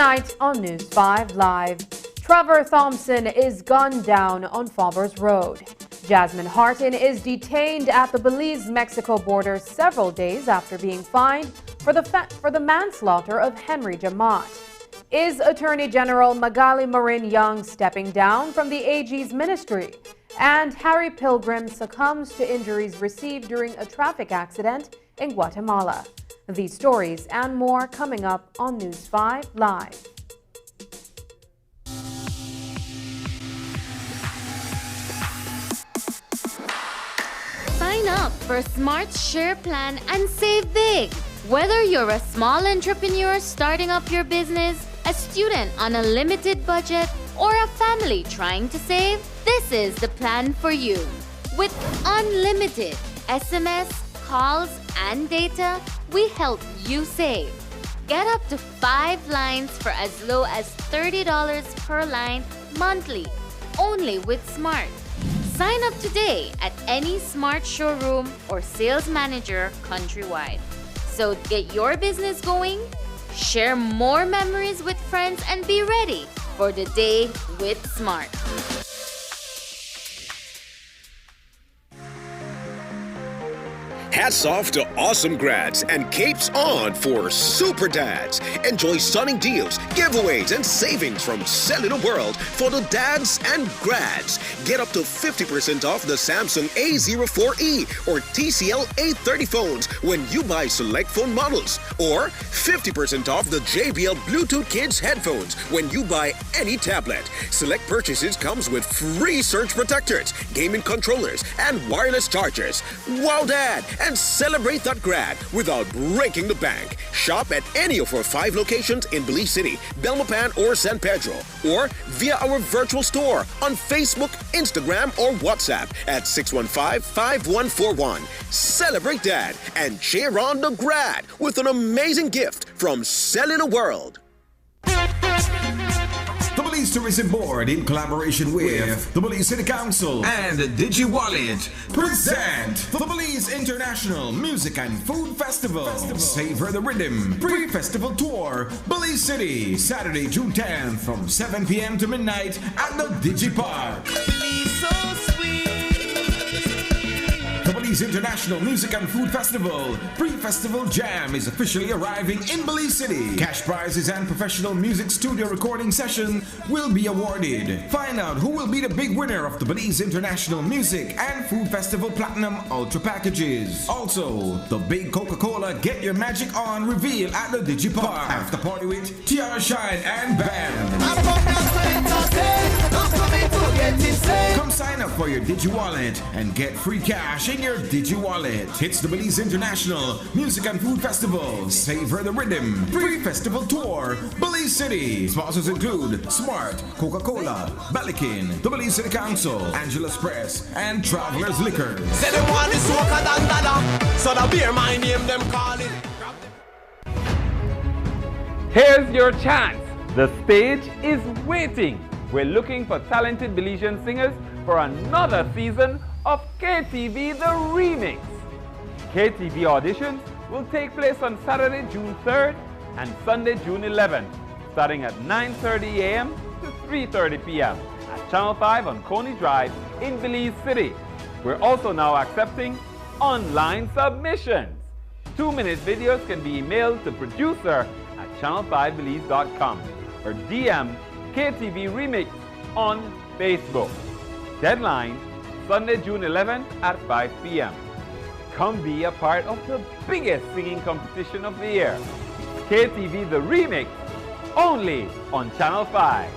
Tonight on News 5 Live, Trevor Thompson is gunned down on Faubourg Road. Jasmine Harton is detained at the Belize-Mexico border several days after being fined for the manslaughter of Henry Jamat. Is Attorney General Magali Marin Young stepping down from the AG's ministry? And Harry Pilgrim succumbs to injuries received during a traffic accident in Guatemala. These stories and more coming up on News 5 Live. Sign up for a Smart Share Plan and save big. Whether you're a small entrepreneur starting up your business, a student on a limited budget, or a family trying to save, this is the plan for you. With unlimited SMS, calls, and data, we help you save. Get up to 5 lines for as low as $30 per line monthly, only with Smart. Sign up today at any Smart showroom or sales manager countrywide. So get your business going, share more memories with friends, and be ready for the day with Smart. Hats off to awesome grads and capes on for super dads. Enjoy stunning deals, giveaways, and savings from Cellular World for the dads and grads. Get up to 50% off the Samsung A04e or TCL A30 phones when you buy select phone models, or 50% off the JBL Bluetooth Kids headphones when you buy any tablet. Select purchases comes with free surge protectors, gaming controllers, and wireless chargers. Wow, Dad! And celebrate that grad without breaking the bank. Shop at any of our 5 locations in Belize City, Belmopan, or San Pedro, or via our virtual store on Facebook, Instagram, or WhatsApp at 615-5141. Celebrate Dad and cheer on the grad with an amazing gift from Cellular World. The Belize Tourism Board, in collaboration with the Belize City Council and DigiWallet, present the Belize International Music and Food Festival. Savor the Rhythm Pre-Festival Tour, Belize City, Saturday, June 10th from 7 p.m. to midnight at the Digi Park. The Belize International Music and Food Festival Pre-Festival Jam is officially arriving in Belize City. Cash prizes and professional music studio recording session will be awarded. Find out who will be the big winner of the Belize International Music and Food Festival Platinum Ultra Packages. Also, the big Coca-Cola Get Your Magic On reveal at the Digi Park. After party with Tiara Shine and Band. Come sign up for your DigiWallet and get free cash in your DigiWallet. It's the Belize International Music and Food Festival Savor the Rhythm Pre-Festival Tour, Belize City. Sponsors include Smart, Coca-Cola, Bellikin, the Belize City Council, Angela's Press, and Travelers Liquors. Say them want this soca than dada, so the beer my name them call it. Here's your chance. The stage is waiting. We're looking for talented Belizean singers for another season of KTV The Remix. KTV auditions will take place on Saturday, June 3rd and Sunday, June 11th, starting at 9:30 a.m. to 3:30 p.m. at Channel 5 on Coney Drive in Belize City. We're also now accepting online submissions. 2-minute videos can be emailed to producer at channel5belize.com or DM KTV Remix on Facebook. Deadline Sunday, June 11th at 5 p.m. Come be a part of the biggest singing competition of the year. KTV The Remix, only on Channel 5.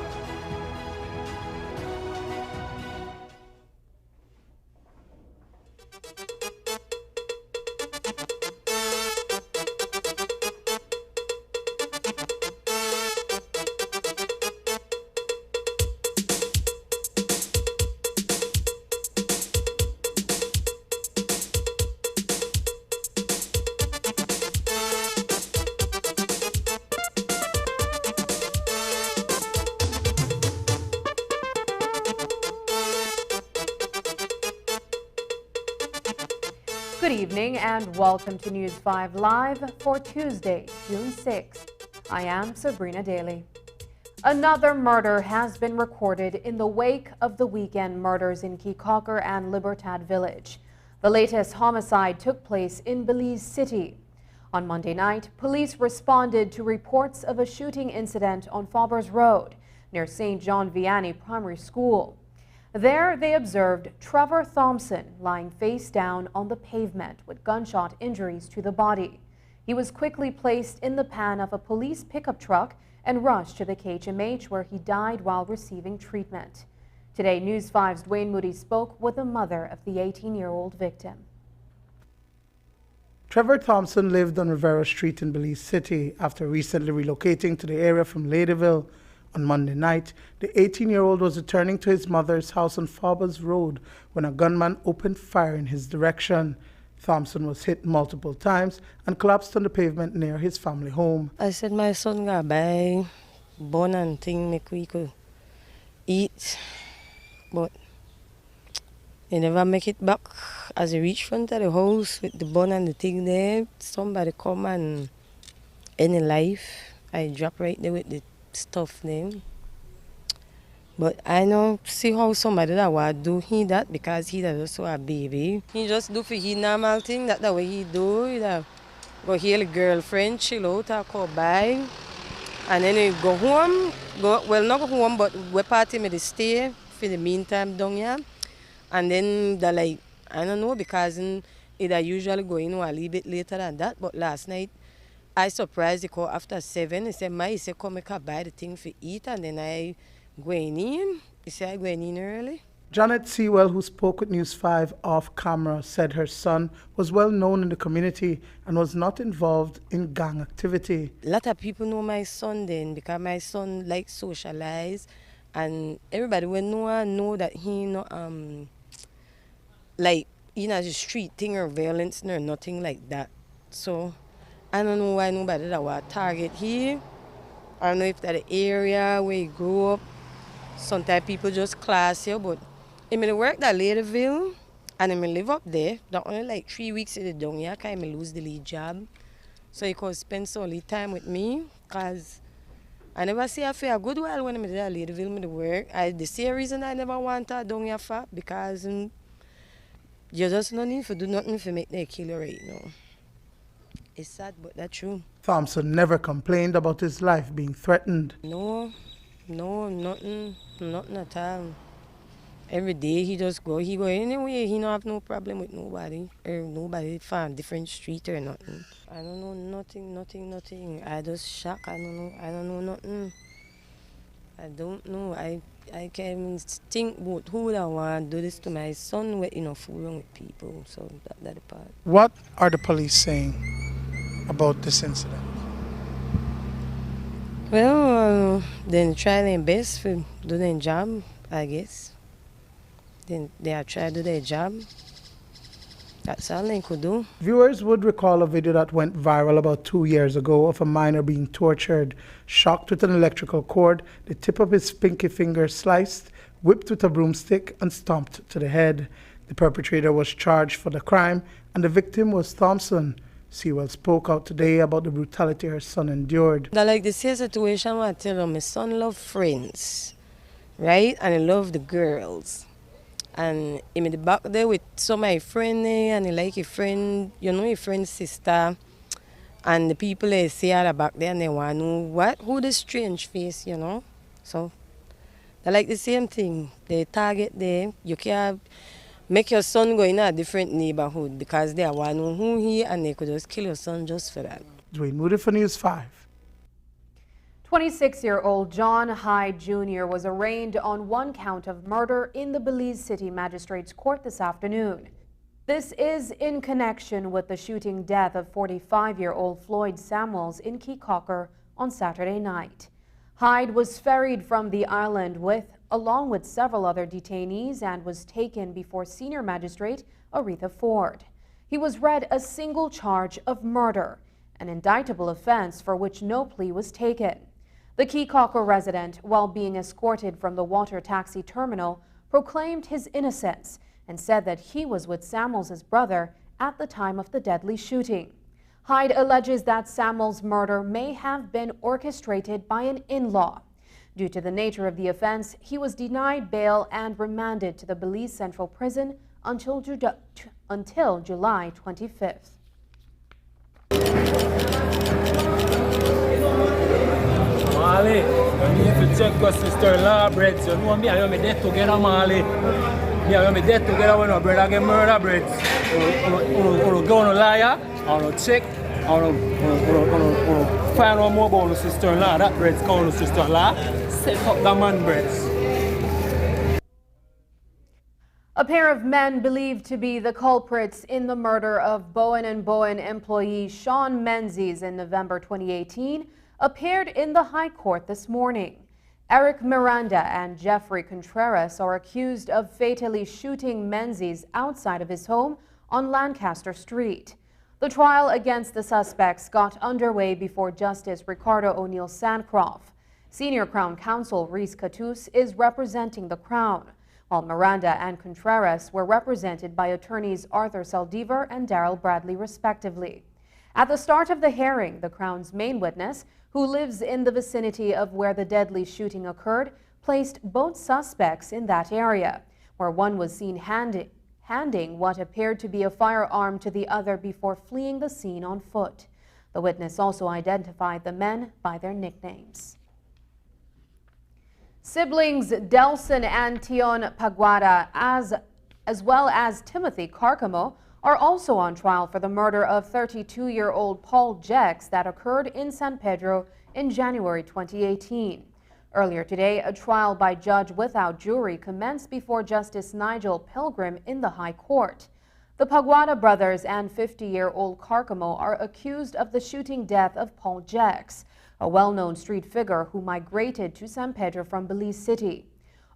Good evening and welcome to News 5 Live for Tuesday, June 6th. I am Sabrina Daly. Another murder has been recorded in the wake of the weekend murders in Keycocker and Libertad Village. The latest homicide took place in Belize City. On Monday night, police responded to reports of a shooting incident on Faubers Road near St. John Vianney Primary School. There, they observed Trevor Thompson lying face down on the pavement with gunshot injuries to the body. He was quickly placed in the pan of a police pickup truck and rushed to the KHMH, where he died while receiving treatment. Today, News 5's Dwayne Moody spoke with the mother of the 18-year-old victim. Trevor Thompson lived on Rivera Street in Belize City after recently relocating to the area from Ladyville. On Monday night, the 18-year-old was returning to his mother's house on Faubers Road when a gunman opened fire in his direction. Thompson was hit multiple times and collapsed on the pavement near his family home. I said my son got buy bun and thing make we could eat, but he never make it back. As he reached front of the house with the bun and the thing there, somebody come and any life. I drop right there with the stuff there. But I know see how somebody that would do he that because he that also a baby. He just do for he normal thing that the way he do. He that go hear the girlfriend, chill out, or go by. And then he go home, not go home, but we party me to stay for the meantime down here. And then the like, I don't know, because it usually go in a little bit later than that. But last night, I surprised he called after 7. He said, come make her buy the thing for eat. And then I going in. He said, I going in early. Janet Sewell, who spoke with News 5 off camera, said her son was well known in the community and was not involved in gang activity. A lot of people know my son then because my son likes socialize, and everybody will know that he not like the street thing or violence or nothing like that. So I don't know why nobody that will target here. I don't know if that the area where he grew up. Sometimes people just class you, but I mean, work at Ladyville, and I live up there. Not only like 3 weeks in the down here, because I lose the lead job. So he could spend so little time with me, because I never see her for a good while when I'm there at Ladyville, me work. The same reason I never want her down here for, because you just don't need to do nothing to make them kill you right now. It's sad, but that's true. Thompson never complained about his life being threatened. No, nothing at all. Every day he just go. He go anyway. He don't have no problem with nobody. Or nobody from different street or nothing. I don't know nothing. I just shocked. I don't know nothing. I don't know. I can't even think about who would I want to do this to my son with fooling with people. So that's the part. What are the police saying about this incident? Well, they try their best to do their job, I guess. Then they are trying to do their job. That's all they could do. Viewers would recall a video that went viral about 2 years ago of a minor being tortured, shocked with an electrical cord, the tip of his pinky finger sliced, whipped with a broomstick, and stomped to the head. The perpetrator was charged for the crime, and the victim was Thompson. Sewell spoke out today about the brutality her son endured. Like the same situation where I tell you, my son loves friends, right? And he loves the girls. And I'm in the back there with some of my friends and he like a friend, your friend's sister. And the people they see at the back there and they want to know who the strange face, So they like the same thing. They target them. You can't make your son go in a different neighborhood because they want to know who he and they could just kill your son just for that. Dwayne Moody for News 5. 26-year-old John Hyde Jr. was arraigned on one count of murder in the Belize City Magistrates Court this afternoon. This is in connection with the shooting death of 45-year-old Floyd Samuels in Keycocker on Saturday night. Hyde was ferried from the island along with several other detainees and was taken before Senior Magistrate Aretha Ford. He was read a single charge of murder, an indictable offense for which no plea was taken. The Keycocker resident, while being escorted from the water taxi terminal, proclaimed his innocence and said that he was with Samuels' brother at the time of the deadly shooting. Hyde alleges that Samuel's murder may have been orchestrated by an in-law. Due to the nature of the offense, he was denied bail and remanded to the Belize Central Prison until July 25th. Marley, you need to check your sister-in-law, bread. So you know me and you dead together, Marley. Me and you dead together when our brother get murder, bread. Or go on a liar, or check, or find out more about the sister-in-law. That bread's called the sister-in-law. Set up the man, bread. A pair of men believed to be the culprits in the murder of Bowen & Bowen employee Sean Menzies in November 2018 appeared in the High Court this morning. Eric Miranda and Jeffrey Contreras are accused of fatally shooting Menzies outside of his home on Lancaster Street. The trial against the suspects got underway before Justice Ricardo O'Neill Sancroft. Senior Crown Counsel Reese Catus is representing the Crown, while Miranda and Contreras were represented by attorneys Arthur Saldivar and Darrell Bradley, respectively. At the start of the hearing, the Crown's main witness, who lives in the vicinity of where the deadly shooting occurred, placed both suspects in that area, where one was seen handing what appeared to be a firearm to the other before fleeing the scene on foot. The witness also identified the men by their nicknames. Siblings Delson and Tion Paguada, as well as Timothy Carcamo, are also on trial for the murder of 32-year-old Paul Jex that occurred in San Pedro in January 2018. Earlier today, a trial by judge without jury commenced before Justice Nigel Pilgrim in the High Court. The Paguada brothers and 50-year-old Carcamo are accused of the shooting death of Paul Jex, a well-known street figure who migrated to San Pedro from Belize City.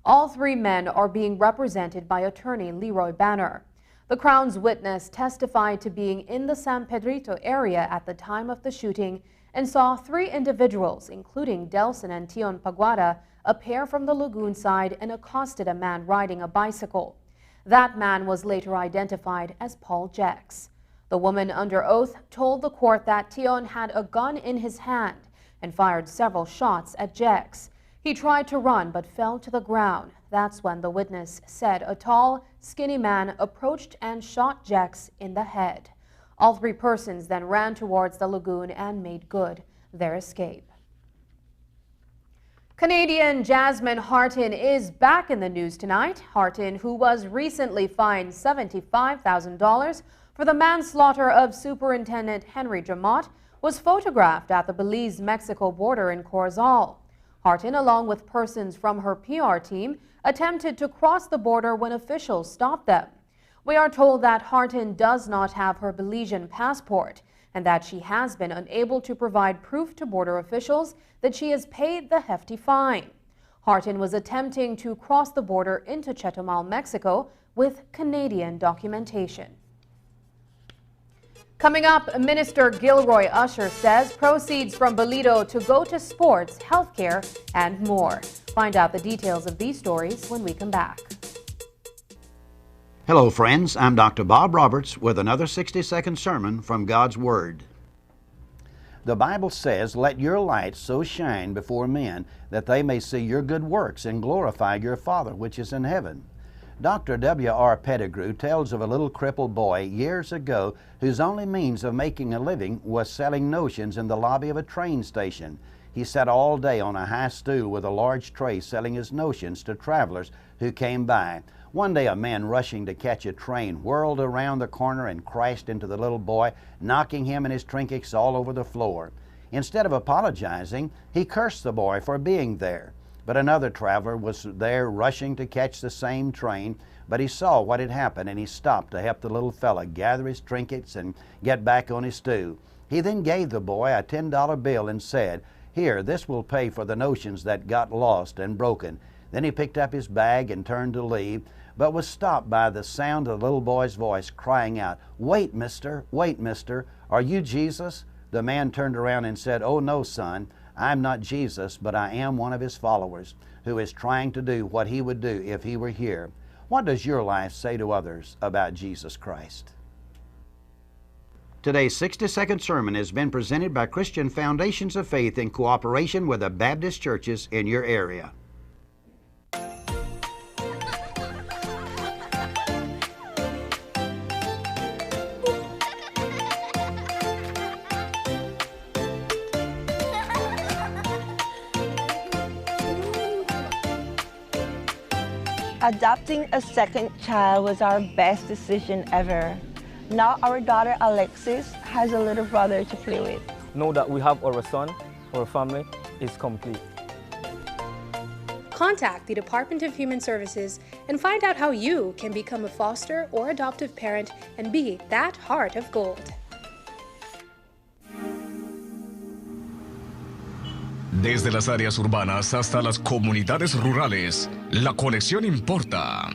All three men are being represented by attorney Leroy Banner. The Crown's witness testified to being in the San Pedrito area at the time of the shooting and saw three individuals, including Delson and Tion Paguada, appear from the lagoon side and accosted a man riding a bicycle. That man was later identified as Paul Jex. The woman under oath told the court that Tion had a gun in his hand and fired several shots at Jex. He tried to run but fell to the ground. That's when the witness said a tall, skinny man approached and shot Jex in the head. All three persons then ran towards the lagoon and made good their escape. Canadian Jasmine Hartin is back in the news tonight. Hartin, who was recently fined $75,000 for the manslaughter of Superintendent Henry Jamot, was photographed at the Belize-Mexico border in Corozal. Hartin, along with persons from her PR team, attempted to cross the border when officials stopped them. We are told that Hartin does not have her Belizean passport and that she has been unable to provide proof to border officials that she has paid the hefty fine. Hartin was attempting to cross the border into Chetumal, Mexico, with Canadian documentation. Coming up, Minister Gilroy Usher says proceeds from Bolido to go to sports, healthcare, and more. Find out the details of these stories when we come back. Hello, friends. I'm Dr. Bob Roberts with another 60-second sermon from God's Word. The Bible says, "Let your light so shine before men that they may see your good works and glorify your Father which is in heaven." Dr. W.R. Pettigrew tells of a little crippled boy years ago whose only means of making a living was selling notions in the lobby of a train station. He sat all day on a high stool with a large tray selling his notions to travelers who came by. One day a man rushing to catch a train whirled around the corner and crashed into the little boy, knocking him and his trinkets all over the floor. Instead of apologizing, he cursed the boy for being there. But another traveler was there rushing to catch the same train, but he saw what had happened and he stopped to help the little fella gather his trinkets and get back on his stool. He then gave the boy a $10 bill and said, "Here, this will pay for the notions that got lost and broken." Then he picked up his bag and turned to leave, but was stopped by the sound of the little boy's voice crying out, wait, mister, are you Jesus?" The man turned around and said, "Oh no, son, I'm not Jesus, but I am one of his followers who is trying to do what he would do if he were here." What does your life say to others about Jesus Christ? Today's 60-second sermon has been presented by Christian Foundations of Faith in cooperation with the Baptist churches in your area. Adopting a second child was our best decision ever. Now our daughter Alexis has a little brother to play with. Now that we have our son, our family is complete. Contact the Department of Human Services and find out how you can become a foster or adoptive parent and be that heart of gold. Desde las áreas urbanas hasta las comunidades rurales, la conexión importa.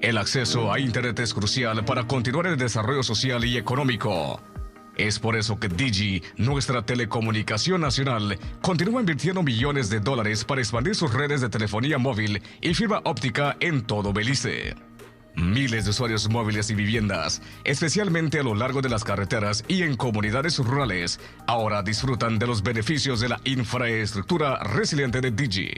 El acceso a Internet es crucial para continuar el desarrollo social y económico. Es por eso que Digi, nuestra telecomunicación nacional, continúa invirtiendo millones de dólares para expandir sus redes de telefonía móvil y fibra óptica en todo Belice. Miles de usuarios móviles y viviendas, especialmente a lo largo de las carreteras y en comunidades rurales, ahora disfrutan de los beneficios de la infraestructura resiliente de Digi.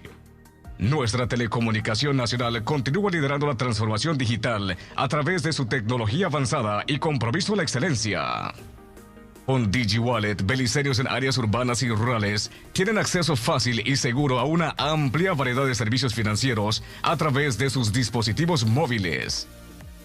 Nuestra telecomunicación nacional continúa liderando la transformación digital a través de su tecnología avanzada y compromiso a la excelencia. Con DigiWallet, beliceños en áreas urbanas y rurales tienen acceso fácil y seguro a una amplia variedad de servicios financieros a través de sus dispositivos móviles.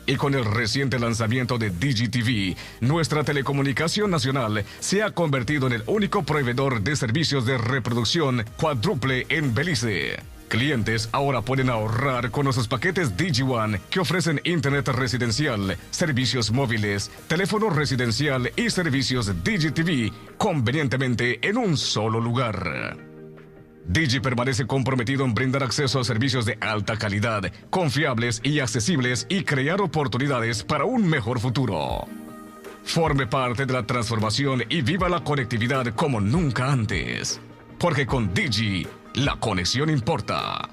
Y con el reciente lanzamiento de DigiTV, nuestra telecomunicación nacional se ha convertido en el único proveedor de servicios de reproducción cuádruple en Belice. Clientes ahora pueden ahorrar con nuestros paquetes DigiOne que ofrecen internet residencial, servicios móviles, teléfono residencial y servicios DigiTV convenientemente en un solo lugar. Digi permanece comprometido en brindar acceso a servicios de alta calidad, confiables y accesibles y crear oportunidades para un mejor futuro. Forme parte de la transformación y viva la conectividad como nunca antes. Porque con Digi, la conexión importa.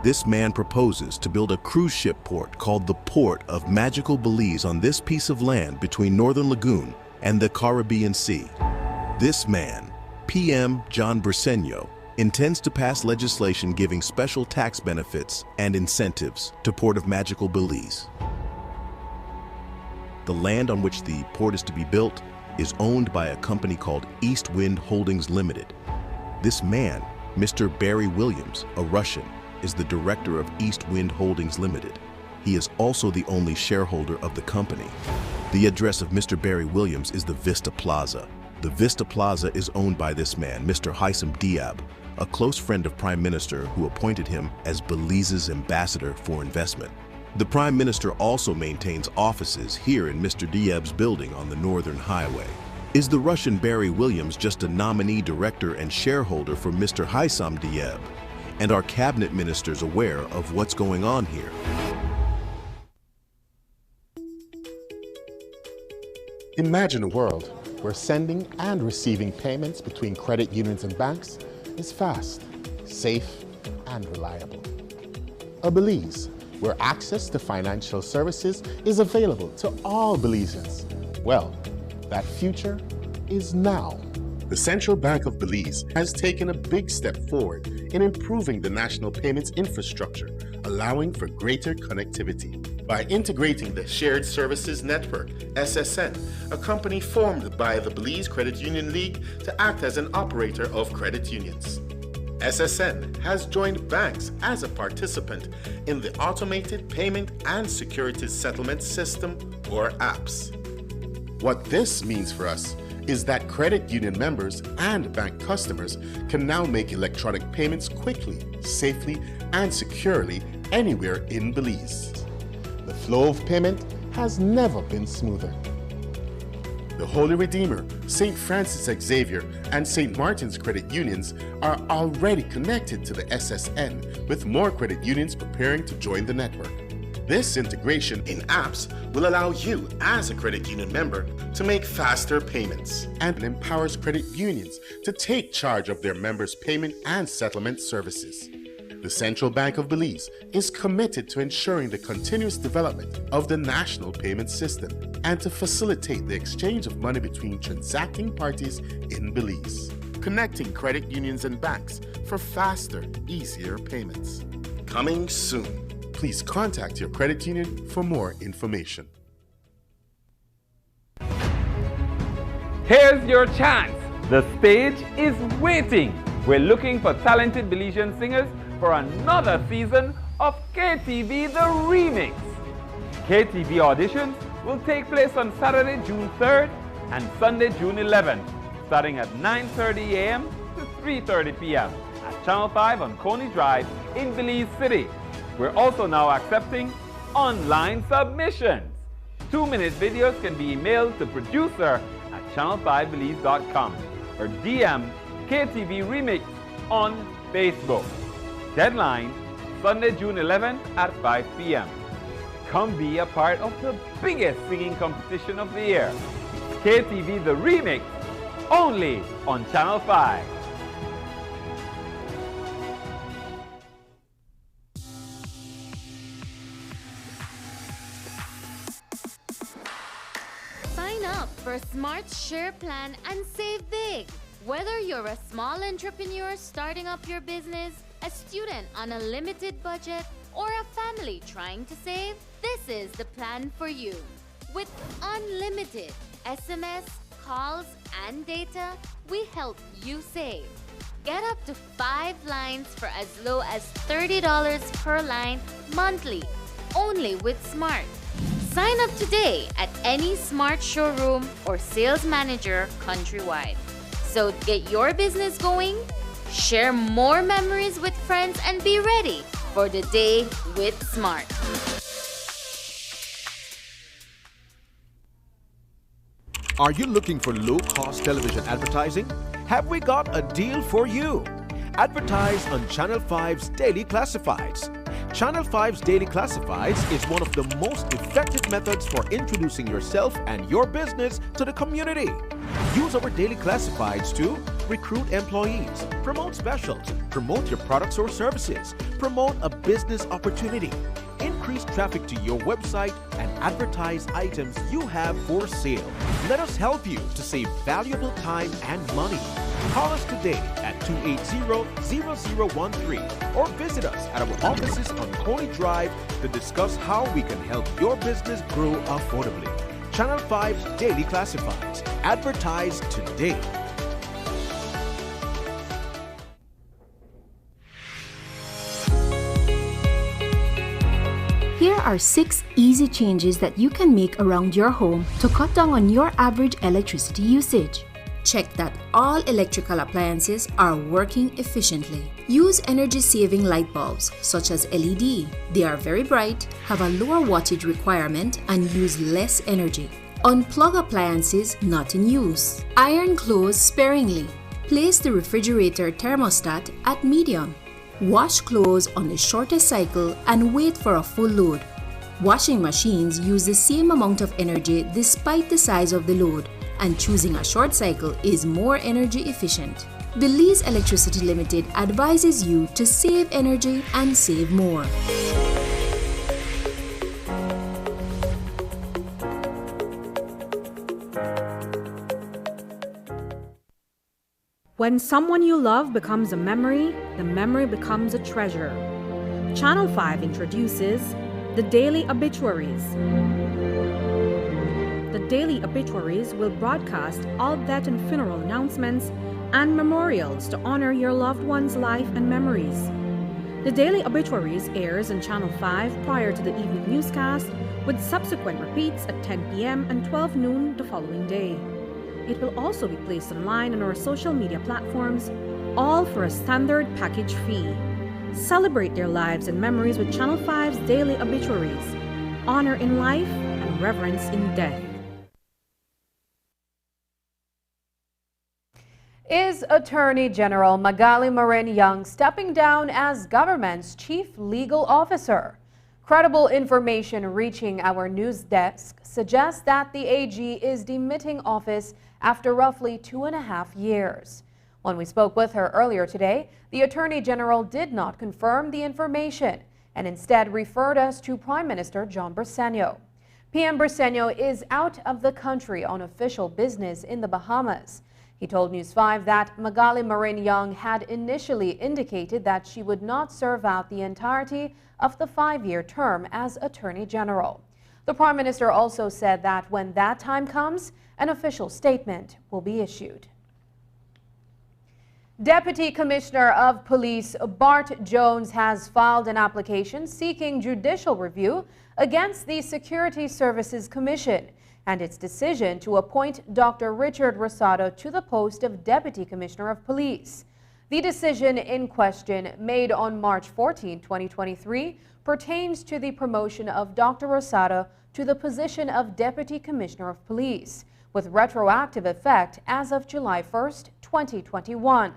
This man proposes to build a cruise ship port called the Port of Magical Belize on this piece of land between Northern Lagoon and the Caribbean Sea. This man, PM John Briceño, intends to pass legislation giving special tax benefits and incentives to Port of Magical Belize. The land on which the port is to be built is owned by a company called East Wind Holdings Limited. This man, Mr. Barry Williams, a Russian, is the director of East Wind Holdings Limited. He is also the only shareholder of the company. The address of Mr. Barry Williams is the Vista Plaza. The Vista Plaza is owned by this man, Mr. Haitham Diab, a close friend of Prime Minister who appointed him as Belize's ambassador for investment. The Prime Minister also maintains offices here in Mr. Diab's building on the Northern Highway. Is the Russian Barry Williams just a nominee director and shareholder for Mr. Haitham Diab? And are cabinet ministers aware of what's going on here? Imagine a world where sending and receiving payments between credit unions and banks is fast, safe, and reliable. A Belize, where access to financial services is available to all Belizeans. Well, that future is now. The Central Bank of Belize has taken a big step forward in improving the national payments infrastructure, allowing for greater connectivity. By integrating the Shared Services Network, SSN, a company formed by the Belize Credit Union League to act as an operator of credit unions. SSN has joined banks as a participant in the Automated Payment and Securities Settlement System, or APS. What this means for us is that credit union members and bank customers can now make electronic payments quickly, safely, and securely anywhere in Belize. The flow of payment has never been smoother. The Holy Redeemer, St. Francis Xavier, and St. Martin's credit unions are already connected to the SSN, with more credit unions preparing to join the network. This integration in apps will allow you as a credit union member to make faster payments and empowers credit unions to take charge of their members' payment and settlement services. The Central Bank of Belize is committed to ensuring the continuous development of the national payment system and to facilitate the exchange of money between transacting parties in Belize, connecting credit unions and banks for faster, easier payments. Coming soon. Please contact your credit union for more information. Here's your chance. The stage is waiting. We're looking for talented Belizean singers for another season of KTV The Remix. KTV auditions will take place on Saturday, June 3rd and Sunday, June 11th, starting at 9:30 a.m. to 3:30 p.m. at Channel 5 on Coney Drive in Belize City. We're also now accepting online submissions. 2-minute videos can be emailed to producer at channel5belize.com or DM KTV Remix on Facebook. Deadline, Sunday, June 11th at 5 p.m. Come be a part of the biggest singing competition of the year. KTV The Remix, only on Channel 5. Sign up for Smart Share Plan and save big. Whether you're a small entrepreneur starting up your business, a student on a limited budget, or a family trying to save, this is the plan for you. With unlimited SMS, calls, and data, we help you save. Get up to 5 lines for as low as $30 per line monthly, only with Smart. Sign up today at any Smart showroom or sales manager countrywide. So get your business going, share more memories with friends, and be ready for the day with Smart. Are you looking for low-cost television advertising? Have we got a deal for you? Advertise on Channel 5's Daily Classifieds. Channel 5's Daily Classifieds is one of the most effective methods for introducing yourself and your business to the community. Use our Daily Classifieds to recruit employees, promote specials, promote your products or services, promote a business opportunity, increase traffic to your website, and advertise items you have for sale. Let us help you to save valuable time and money. Call us today at 280-0013 or visit us at our offices on Coney Drive to discuss how we can help your business grow affordably. Channel 5's Daily Classifieds. Advertise today. Here are 6 easy changes that you can make around your home to cut down on your average electricity usage. Check that all electrical appliances are working efficiently. Use energy-saving light bulbs such as LED. They are very bright, have a lower wattage requirement, and use less energy. Unplug appliances not in use. Iron clothes sparingly. Place the refrigerator thermostat at medium. Wash clothes on the shortest cycle and wait for a full load. Washing machines use the same amount of energy despite the size of the load, and choosing a short cycle is more energy efficient. Belize Electricity Limited advises you to save energy and save more. When someone you love becomes a memory, the memory becomes a treasure. Channel 5 introduces the Daily Obituaries. The Daily Obituaries will broadcast all death and funeral announcements and memorials to honor your loved one's life and memories. The Daily Obituaries airs on Channel 5 prior to the evening newscast, with subsequent repeats at 10 p.m. and 12 noon the following day. It will also be placed online on our social media platforms, all for a standard package fee. Celebrate their lives and memories with Channel 5's Daily Obituaries. Honor in life and reverence in death. Is Attorney General Magali Marin Young stepping down as government's chief legal officer? Credible information reaching our news desk suggests that the AG is demitting office after roughly 2.5 years. When we spoke with her earlier today, the Attorney General did not confirm the information and instead referred us to Prime Minister John Briceño. PM Briceño is out of the country on official business in the Bahamas. He told News 5 that Magali Marin Young had initially indicated that she would not serve out the entirety of the 5-year term as Attorney General. The Prime Minister also said that when that time comes, an official statement will be issued. Deputy Commissioner of Police Bart Jones has filed an application seeking judicial review against the Security Services Commission and its decision to appoint Dr. Richard Rosado to the post of Deputy Commissioner of Police. The decision in question, made on March 14, 2023, pertains to the promotion of Dr. Rosado to the position of Deputy Commissioner of Police, with retroactive effect as of July 1, 2021.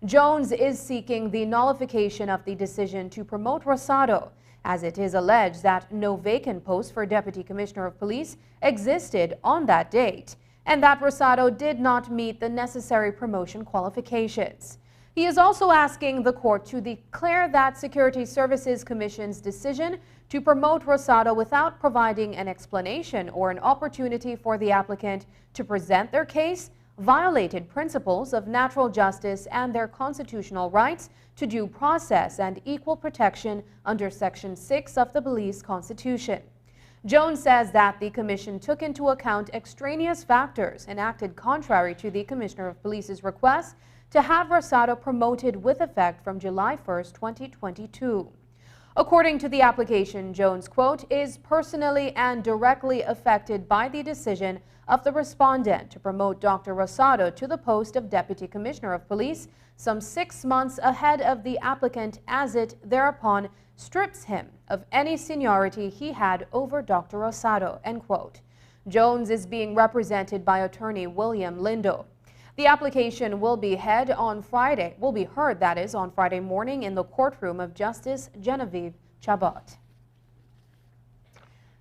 Jones is seeking the nullification of the decision to promote Rosado, as it is alleged that no vacant post for Deputy Commissioner of Police existed on that date, and that Rosado did not meet the necessary promotion qualifications. He is also asking the court to declare that Security Services Commission's decision to promote Rosado without providing an explanation or an opportunity for the applicant to present their case violated principles of natural justice and their constitutional rights to due process and equal protection under Section 6 of the Belize Constitution. Jones says that the Commission took into account extraneous factors and acted contrary to the Commissioner of Police's request to have Rosado promoted with effect from July 1, 2022. According to the application, Jones, quote, is personally and directly affected by the decision of the respondent to promote Dr. Rosado to the post of Deputy Commissioner of Police some 6 months ahead of the applicant, as it thereupon strips him of any seniority he had over Dr. Rosado, end quote. Jones is being represented by attorney William Lindo. The application will be heard on Friday morning in the courtroom of Justice Genevieve Chabot.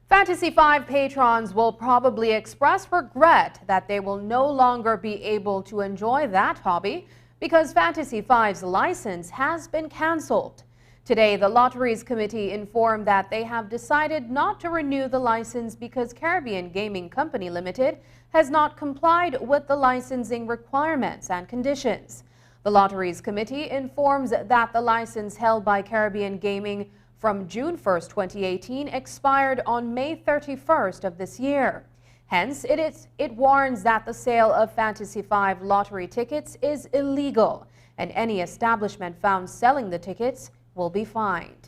Fantasy 5 patrons will probably express regret that they will no longer be able to enjoy that hobby because Fantasy 5's license has been canceled. Today, the Lotteries Committee informed that they have decided not to renew the license because Caribbean Gaming Company Limited has not complied with the licensing requirements and conditions. The Lotteries Committee informs that the license held by Caribbean Gaming from June 1, 2018 expired on May 31st of this year. Hence, it warns that the sale of Fantasy 5 lottery tickets is illegal, and any establishment found selling the tickets will be fined.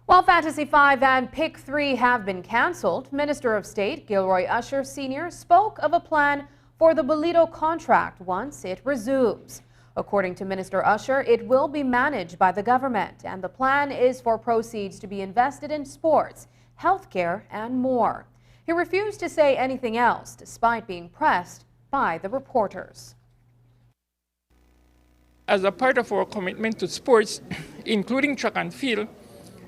While Fantasy 5 and Pick 3 have been canceled, Minister of State Gilroy Usher Sr. spoke of a plan for the Bolito contract once it resumes. According to Minister Usher, it will be managed by the government, and the plan is for proceeds to be invested in sports, healthcare, and more. He refused to say anything else, despite being pressed by the reporters. As a part of our commitment to sports, including track and field,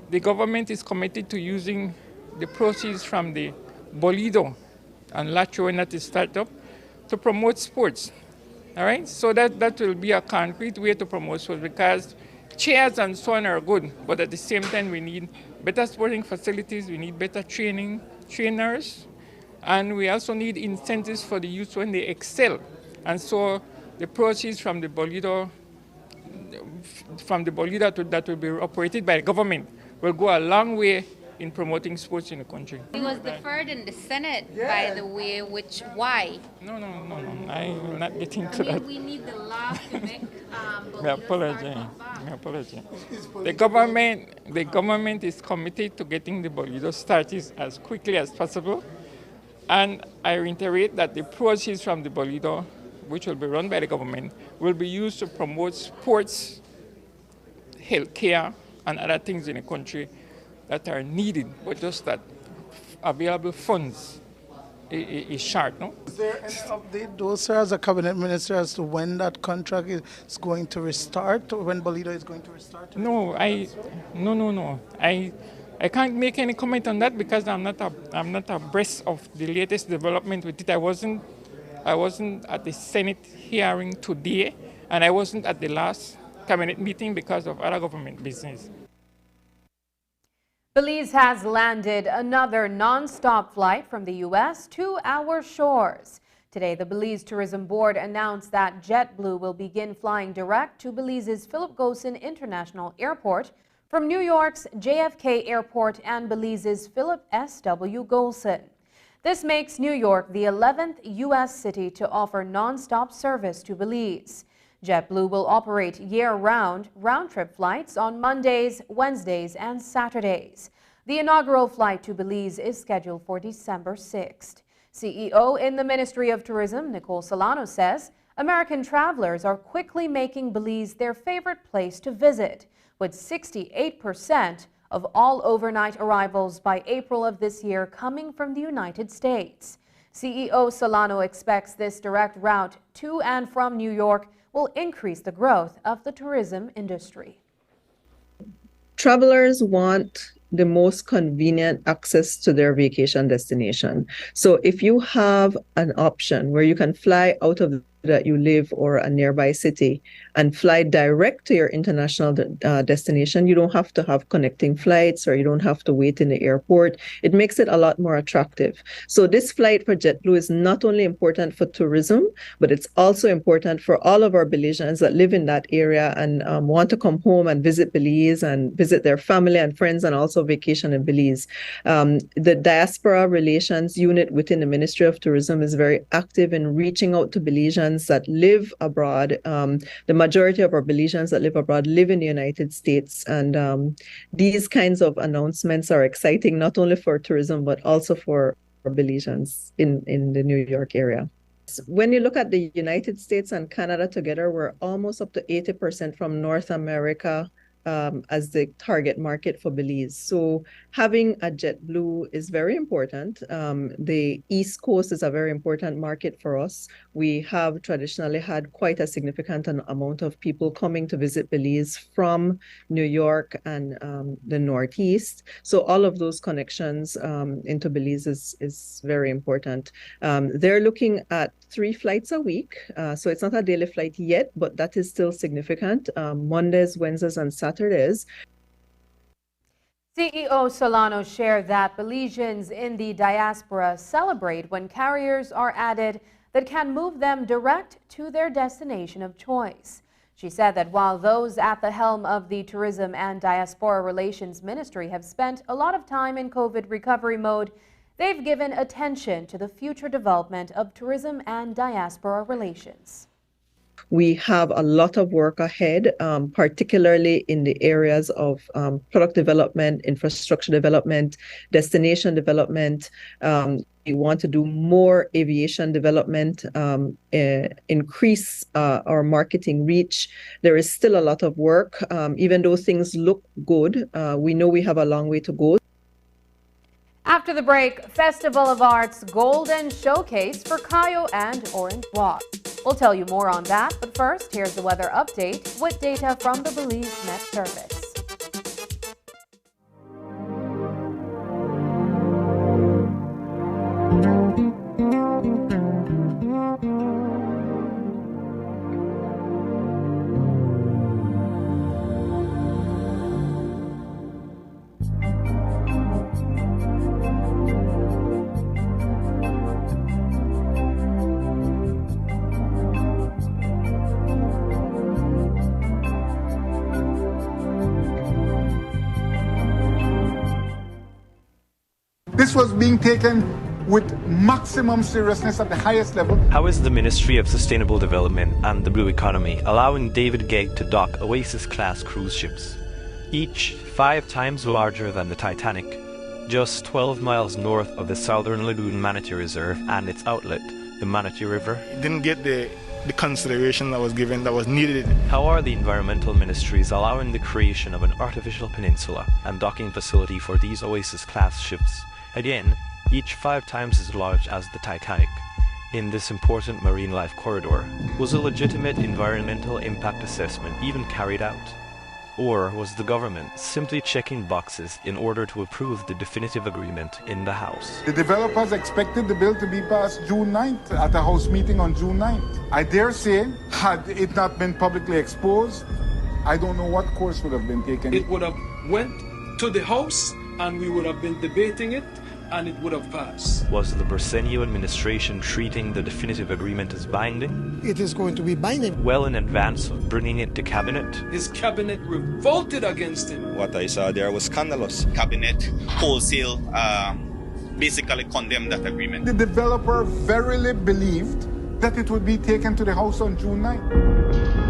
the government is committed to using the proceeds from the Bolito and Lacho, when that is started up, to promote sports. All right, so that will be a concrete way to promote sports, because chairs and so on are good, but at the same time we need better sporting facilities, we need better trainers, and we also need incentives for the youth when they excel. And so the proceeds from the Bolito that will be operated by the government will go a long way in promoting sports in the country. It was deferred in the Senate, by the way, why? No, I will not get into that. We need the law to make I apologize. The government is committed to getting the Bolito started as quickly as possible. And I reiterate that the proceeds from the Bolito, which will be run by the government, will be used to promote sports, healthcare, and other things in the country that are needed, but just that available funds is short, no? Is there any update, though, sir, as a cabinet minister, as to when that contract is going to restart, or when Bolito is going to restart? No. I can't make any comment on that because I'm not abreast of the latest development with it. I wasn't I wasn't at the Senate hearing today, and I wasn't at the last cabinet meeting because of other government business. Belize has landed another non-stop flight from the U.S. to our shores. Today, the Belize Tourism Board announced that JetBlue will begin flying direct to Belize's Philip Gosen International Airport from New York's JFK Airport and Belize's Philip S.W. Gosen. This makes New York the 11th U.S. city to offer non-stop service to Belize. JetBlue will operate year-round round-trip flights on Mondays, Wednesdays, and Saturdays. The inaugural flight to Belize is scheduled for December 6th. CEO in the Ministry of Tourism, Nicole Solano, says American travelers are quickly making Belize their favorite place to visit, with 68% of all overnight arrivals by April of this year coming from the United States. CEO Solano expects this direct route to and from New York will increase the growth of the tourism industry. Travelers want the most convenient access to their vacation destination. So if you have an option where you can fly out of that you live or a nearby city and fly direct to your international destination, you don't have to have connecting flights or you don't have to wait in the airport. It makes it a lot more attractive. So this flight for JetBlue is not only important for tourism, but it's also important for all of our Belizeans that live in that area and want to come home and visit Belize and visit their family and friends and also vacation in Belize. The Diaspora Relations Unit within the Ministry of Tourism is very active in reaching out to Belizeans that live abroad. The majority of our Belizeans that live abroad live in the United States, and these kinds of announcements are exciting not only for tourism but also for Belizeans in the New York area. When you look at the United States and Canada together, we're almost up to 80% from North America as the target market for Belize. So having a JetBlue is very important. The East Coast is a very important market for us. We have traditionally had quite a significant amount of people coming to visit Belize from New York and the Northeast. So all of those connections into Belize is very important. They're looking at 3 flights a week. So it's not a daily flight yet, but that is still significant. Mondays, Wednesdays, and Saturdays. CEO Solano shared that Belizeans in the diaspora celebrate when carriers are added that can move them direct to their destination of choice. She said that while those at the helm of the Tourism and Diaspora Relations Ministry have spent a lot of time in COVID recovery mode, they've given attention to the future development of tourism and diaspora relations. We have a lot of work ahead, particularly in the areas of product development, infrastructure development, destination development. We want to do more aviation development, increase our marketing reach. There is still a lot of work. Even though things look good, we know we have a long way to go. After the break, Festival of Arts Golden Showcase for Cayo and Orange Walk. We'll tell you more on that, but first, here's the weather update with data from the Belize Met Service. This was being taken with maximum seriousness at the highest level. How is the Ministry of Sustainable Development and the Blue Economy allowing David Gate to dock Oasis-class cruise ships, each 5 times larger than the Titanic, just 12 miles north of the Southern Lagoon Manatee Reserve and its outlet, the Manatee River? It didn't get the consideration that was given, that was needed. How are the environmental ministries allowing the creation of an artificial peninsula and docking facility for these Oasis-class ships, again, each 5 times as large as the Titanic, in this important marine life corridor? Was a legitimate environmental impact assessment even carried out? Or was the government simply checking boxes in order to approve the definitive agreement in the House? The developers expected the bill to be passed June 9th at a House meeting on June 9th. I dare say, had it not been publicly exposed, I don't know what course would have been taken. It would have went to the House and we would have been debating it and it would have passed. Was the Bersenio administration treating the definitive agreement as binding? It is going to be binding. Well in advance of bringing it to cabinet? His cabinet revolted against him. What I saw there was scandalous. Cabinet wholesale basically condemned that agreement. The developer verily believed that it would be taken to the House on June 9th.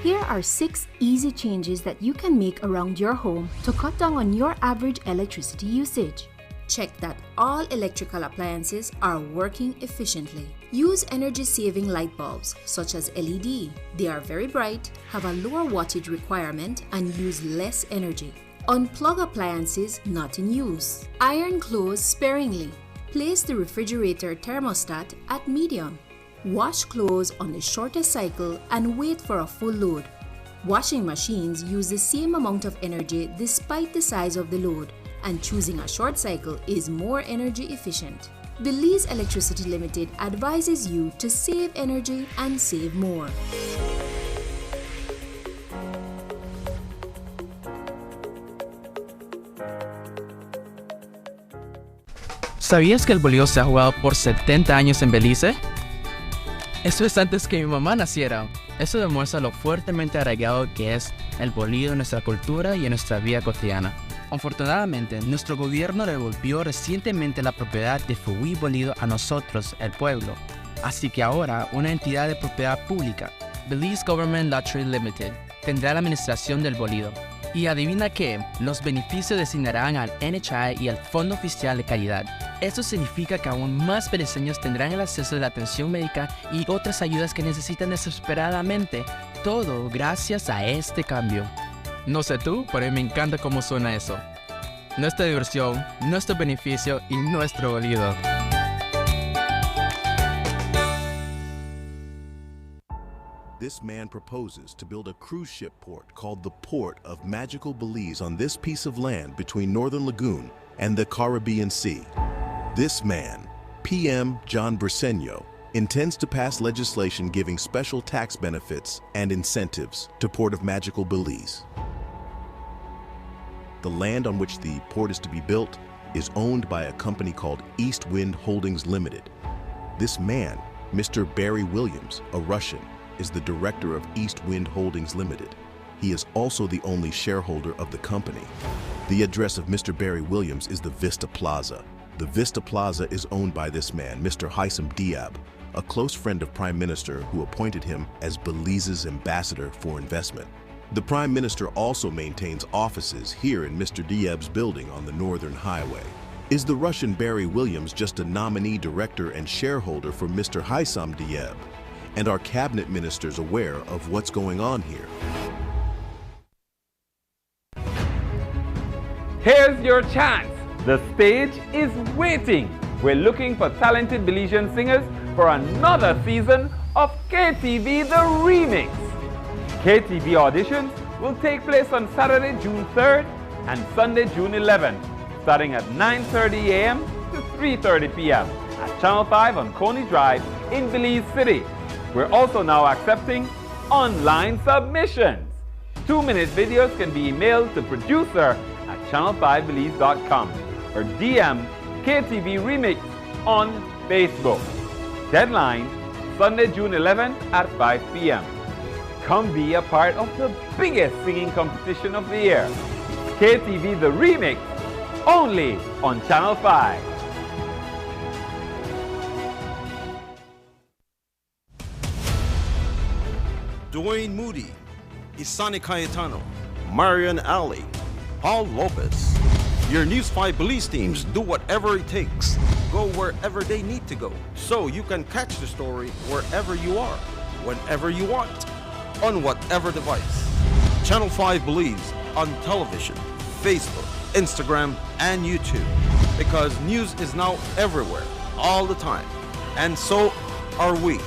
Here are 6 easy changes that you can make around your home to cut down on your average electricity usage. Check that all electrical appliances are working efficiently. Use energy-saving light bulbs such as LED. They are very bright, have a lower wattage requirement, and use less energy. Unplug appliances not in use. Iron clothes sparingly. Place the refrigerator thermostat at medium. Wash clothes on the shortest cycle and wait for a full load. Washing machines use the same amount of energy despite the size of the load, and choosing a short cycle is more energy efficient. Belize Electricity Limited advises you to save energy and save more. ¿Sabías que el bolillo se ha jugado por 70 años en Belice? Eso es antes que mi mamá naciera. Eso demuestra lo fuertemente arraigado que es el bolillo en nuestra cultura y en nuestra vida cotidiana. Afortunadamente, nuestro gobierno devolvió recientemente la propiedad de Fugui Bolillo a nosotros, el pueblo. Así que ahora, una entidad de propiedad pública, Belize Government Lottery Limited, tendrá la administración del bolillo. Y adivina qué, los beneficios destinarán al NHI y al Fondo Oficial de Calidad. Esto significa que aún más beliceños tendrán el acceso a la atención médica y otras ayudas que necesitan desesperadamente. Todo gracias a este cambio. No sé tú, pero me encanta cómo suena eso. Nuestra diversión, nuestro beneficio y nuestro bolillo. This man proposes to build a cruise ship port called the Port of Magical Belize on this piece of land between Northern Lagoon and the Caribbean Sea. This man, PM John Bersenio, intends to pass legislation giving special tax benefits and incentives to Port of Magical Belize. The land on which the port is to be built is owned by a company called East Wind Holdings Limited. This man, Mr. Barry Williams, a Russian, is the director of East Wind Holdings Limited. He is also the only shareholder of the company. The address of Mr. Barry Williams is the Vista Plaza. The Vista Plaza is owned by this man, Mr. Haitham Diab, a close friend of Prime Minister who appointed him as Belize's ambassador for investment. The Prime Minister also maintains offices here in Mr. Diab's building on the Northern Highway. Is the Russian Barry Williams just a nominee director and shareholder for Mr. Haitham Diab? And are cabinet ministers aware of what's going on here? Here's your chance. The stage is waiting. We're looking for talented Belizean singers for another season of KTV The Remix. KTV auditions will take place on Saturday, June 3rd and Sunday, June 11th, starting at 9:30 a.m. to 3:30 p.m. at Channel 5 on Coney Drive in Belize City. We're also now accepting online submissions. 2-minute videos can be emailed to producer@channel5belize.com or DM KTV Remix on Facebook. Deadline, Sunday, June 11th at 5 p.m. Come be a part of the biggest singing competition of the year. KTV The Remix, only on Channel 5. Dwayne Moody, Isani Cayetano, Marian Ali, Paul Lopez. Your News 5 Belize teams do whatever it takes. Go wherever they need to go, so you can catch the story wherever you are, whenever you want, on whatever device. Channel 5 Belize on television, Facebook, Instagram, and YouTube. Because news is now everywhere, all the time. and so are we.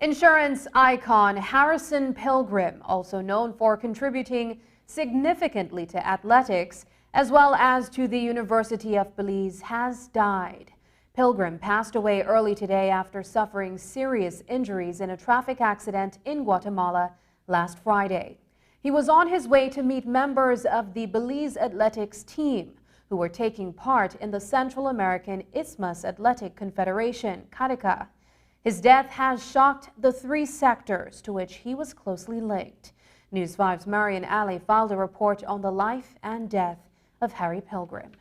Insurance icon Harrison Pilgrim, also known for contributing significantly to athletics as well as to the University of Belize, has died. Pilgrim passed away early today after suffering serious injuries in a traffic accident in Guatemala last Friday. He was on his way to meet members of the Belize athletics team who were taking part in the Central American Isthmus Athletic Confederation, CARICA. His death has shocked the three sectors to which he was closely linked. News 5's Marian Ali filed a report on the life and death of Harry Pilgrim.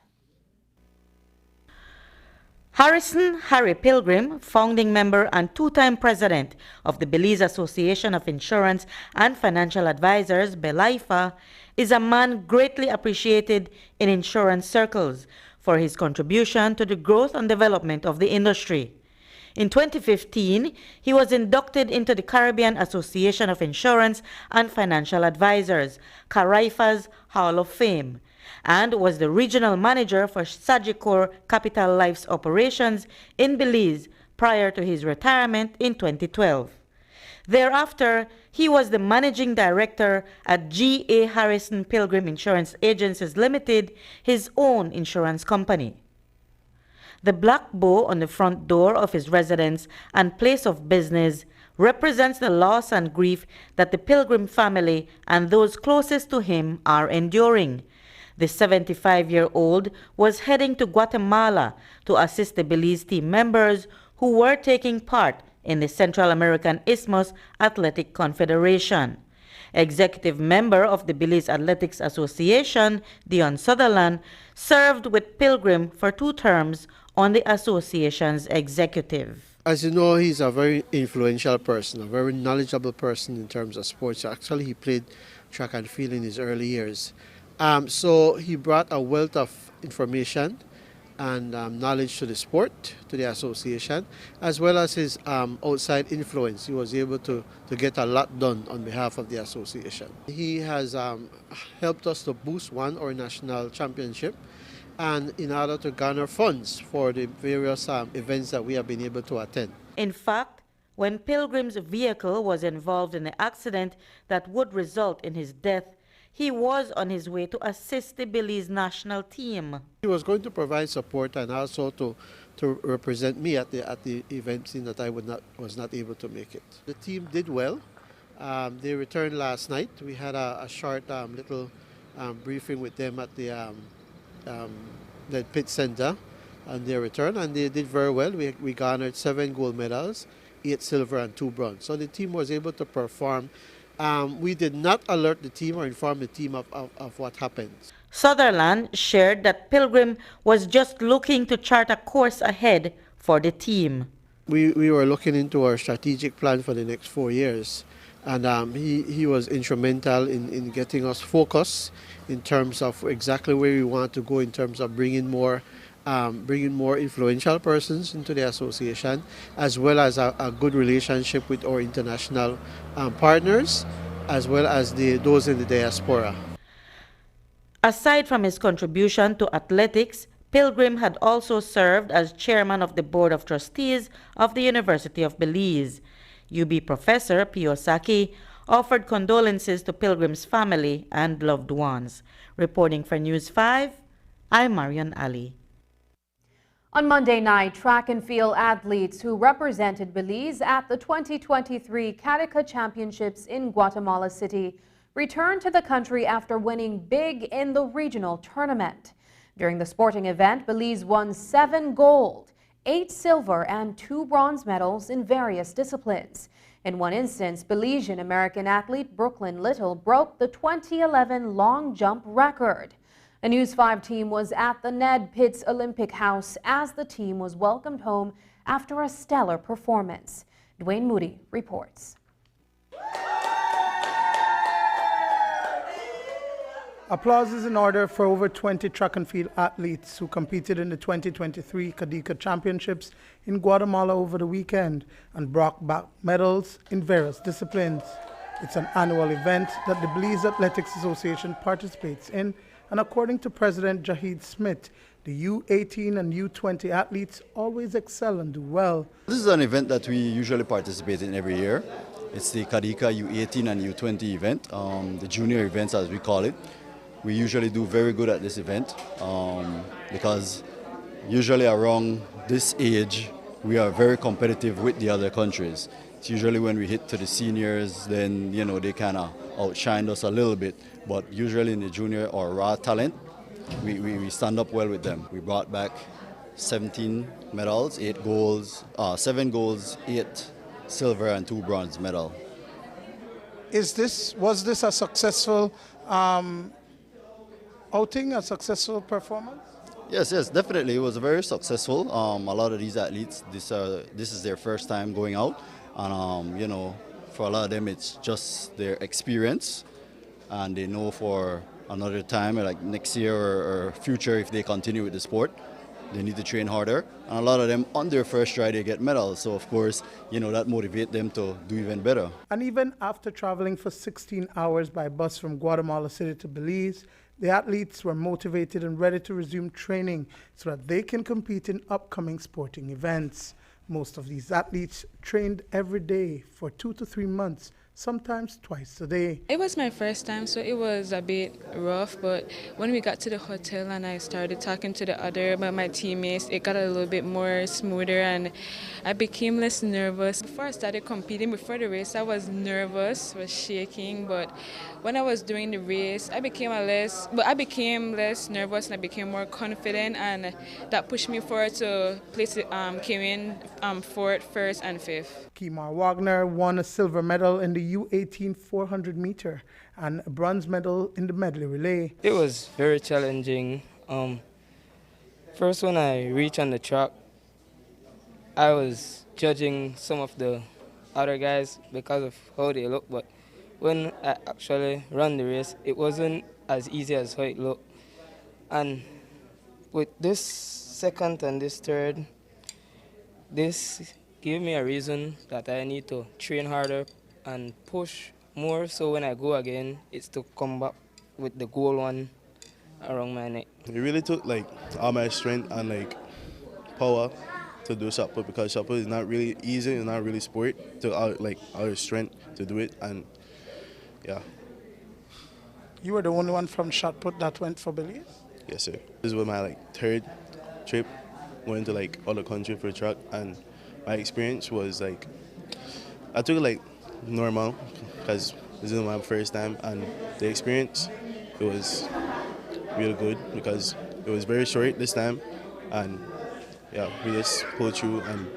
Harry Pilgrim, founding member and two-time president of the Belize Association of Insurance and Financial Advisors, BELIFA, is a man greatly appreciated in insurance circles for his contribution to the growth and development of the industry. In 2015, he was inducted into the Caribbean Association of Insurance and Financial Advisors, CARIFA's Hall of Fame, and was the regional manager for Sagicor Capital Life's operations in Belize prior to his retirement in 2012. Thereafter, he was the managing director at G.A. Harrison Pilgrim Insurance Agencies Limited, his own insurance company. The black bow on the front door of his residence and place of business represents the loss and grief that the Pilgrim family and those closest to him are enduring. The 75-year-old was heading to Guatemala to assist the Belize team members who were taking part in the Central American Isthmus Athletic Confederation. Executive member of the Belize Athletics Association, Dion Sutherland, served with Pilgrim for 2 terms on the association's executive. As you know, he's a very influential person, a very knowledgeable person in terms of sports. Actually, he played track and field in his early years. So he brought a wealth of information and knowledge to the sport, to the association, as well as his outside influence. He was able to get a lot done on behalf of the association. He has helped us to boost our national championship, and in order to garner funds for the various events that we have been able to attend. In fact, when Pilgrim's vehicle was involved in the accident that would result in his death, he was on his way to assist the Belize national team. He was going to provide support and also to represent me at the event, seeing that I was not able to make it. The team did well. They returned last night. We had a short little briefing with them at the pit center on their return, and they did very well. We garnered 7 gold medals, 8 silver and 2 bronze. So the team was able to perform. We did not alert the team or inform the team of what happened. Sutherland shared that Pilgrim was just looking to chart a course ahead for the team. We were looking into our strategic plan for the next 4 years, and he was instrumental in getting us focused in terms of exactly where we want to go in terms of bringing more influential persons into the association, as well as a good relationship with our international partners, as well as those in the diaspora. Aside from his contribution to athletics, Pilgrim had also served as chairman of the Board of Trustees of the University of Belize. UB professor Pio Saki offered condolences to Pilgrim's family and loved ones. Reporting for News 5, I'm Marian Ali. On Monday night, track and field athletes who represented Belize at the 2023 CARICA Championships in Guatemala City returned to the country after winning big in the regional tournament. During the sporting event, Belize won 7 gold, 8 silver and 2 bronze medals in various disciplines. In one instance, Belizean American athlete Brooklyn Little broke the 2011 long jump record. A News 5 team was at the Ned Pitts Olympic House as the team was welcomed home after a stellar performance. Dwayne Moody reports. Applause is in order for over 20 track and field athletes who competed in the 2023 CARICA Championships in Guatemala over the weekend and brought back medals in various disciplines. It's an annual event that the Belize Athletics Association participates in And according to President Jahid Smith, the U18 and U20 athletes always excel and do well. This is an event that we usually participate in every year. It's the Kadika U18 and U20 event, the junior events as we call it. We usually do very good at this event because usually around this age we are very competitive with the other countries. It's usually when we hit to the seniors, then they kind of outshine us a little bit. But usually in the junior or raw talent, we stand up well with them. We brought back 17 medals, 8 golds, 7 golds, 8 silver and 2 bronze medals. Was this a successful outing, a successful performance? Yes, definitely. It was very successful. A lot of these athletes, this is their first time going out, and for a lot of them, it's just their experience, and they know for another time, like next year or future, if they continue with the sport, they need to train harder. And a lot of them, on their first try, they get medals. So, of course, that motivates them to do even better. And even after traveling for 16 hours by bus from Guatemala City to Belize, the athletes were motivated and ready to resume training so that they can compete in upcoming sporting events. Most of these athletes trained every day for 2 to 3 months, sometimes twice a day. It was my first time, so it was a bit rough, but when we got to the hotel and I started talking to my teammates, it got a little bit more smoother and I became less nervous. Before I started competing, before the race, I was nervous, was shaking, but when I was doing the race, I became less nervous and I became more confident, and that pushed me forward to place came in fourth, first and fifth. Kimar Wagner won a silver medal in the U18 400 meter and a bronze medal in the medley relay. It was very challenging. First, when I reached on the track, I was judging some of the other guys because of how they look, but when I actually ran the race, it wasn't as easy as how it looked. And with this second and this third, this gave me a reason that I need to train harder and push more, so when I go again, it's to come back with the gold one around my neck. It really took all my strength and power to do shot put, because shot put is not really easy, it's not really sport. It took all your strength to do it, and yeah. You were the only one from shot put that went for Belize? Yes, sir. This was my third trip going to other country for track, and my experience was I took it normal because this is my first time, and the experience, it was real good because it was very short this time, and yeah, we just pulled through and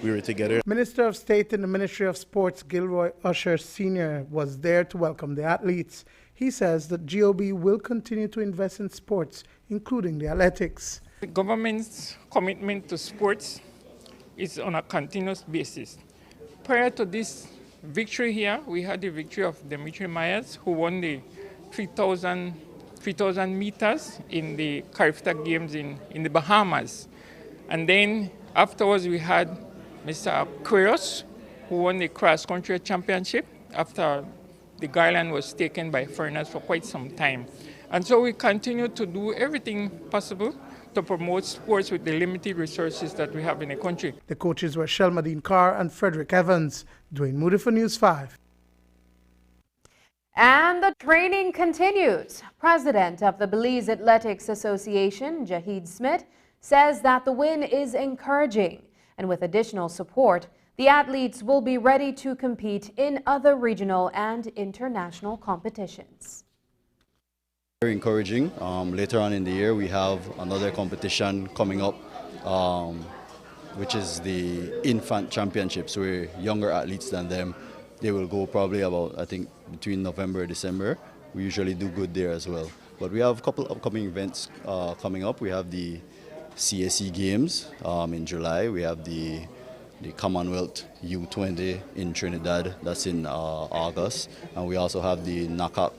we were together. Minister of State in the Ministry of Sports, Gilroy Usher Sr., was there to welcome the athletes. He says that GOB will continue to invest in sports, including the athletics. The government's commitment to sports is on a continuous basis. Prior to this victory here, we had the victory of Dimitri Myers, who won the 3,000 meters in the Carifta Games in the Bahamas. And then afterwards we had Mr. Quiros, who won the cross-country championship after the guideline was taken by foreigners for quite some time. And so we continue to do everything possible to promote sports with the limited resources that we have in the country. The coaches were Shelmadine Carr and Frederick Evans. Dwayne Moody for News 5. And the training continues. President of the Belize Athletics Association, Jahid Smith, says that the win is encouraging, and with additional support, the athletes will be ready to compete in other regional and international competitions. Very encouraging. Later on in the year, we have another competition coming up, which is the infant championships, where younger athletes than them, they will go probably about, I think, between November and December. We usually do good there as well. But we have a couple upcoming events coming up. We have the CSE Games in July. We have the Commonwealth U20 in Trinidad, that's in August. And we also have the NACAC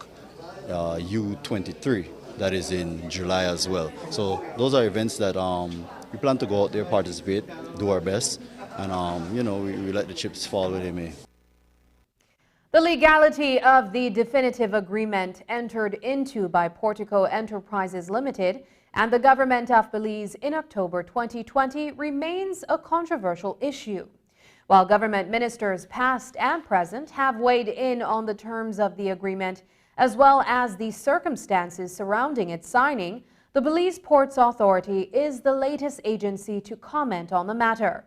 U23, that is in July as well. So those are events that we plan to go out there, participate, do our best, and we let the chips fall where they may. The legality of the definitive agreement entered into by Portico Enterprises Limited and the government of Belize in October 2020 remains a controversial issue. While government ministers past and present have weighed in on the terms of the agreement as well as the circumstances surrounding its signing, the Belize Ports Authority is the latest agency to comment on the matter.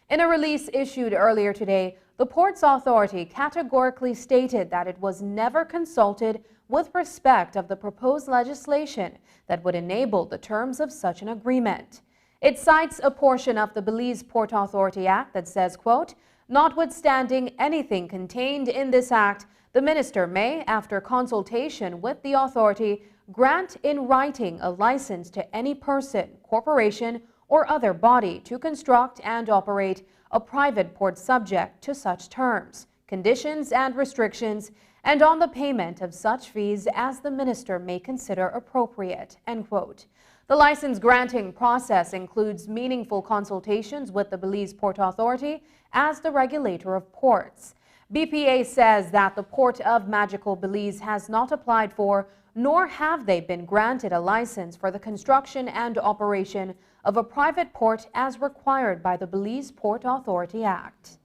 In a release issued earlier today, the Ports Authority categorically stated that it was never consulted with respect of the proposed legislation that would enable the terms of such an agreement. It cites a portion of the Belize Port Authority Act that says, quote, "Notwithstanding anything contained in this act, the minister may, after consultation with the authority, grant in writing a license to any person, corporation, or other body to construct and operate a private port subject to such terms, conditions, and restrictions, and on the payment of such fees as the minister may consider appropriate," end quote. The license granting process includes meaningful consultations with the Belize Port Authority as the regulator of ports. BPA says that the Port of Magical Belize has not applied for, nor have they been granted a license for the construction and operation of a private port as required by the Belize Port Authority Act.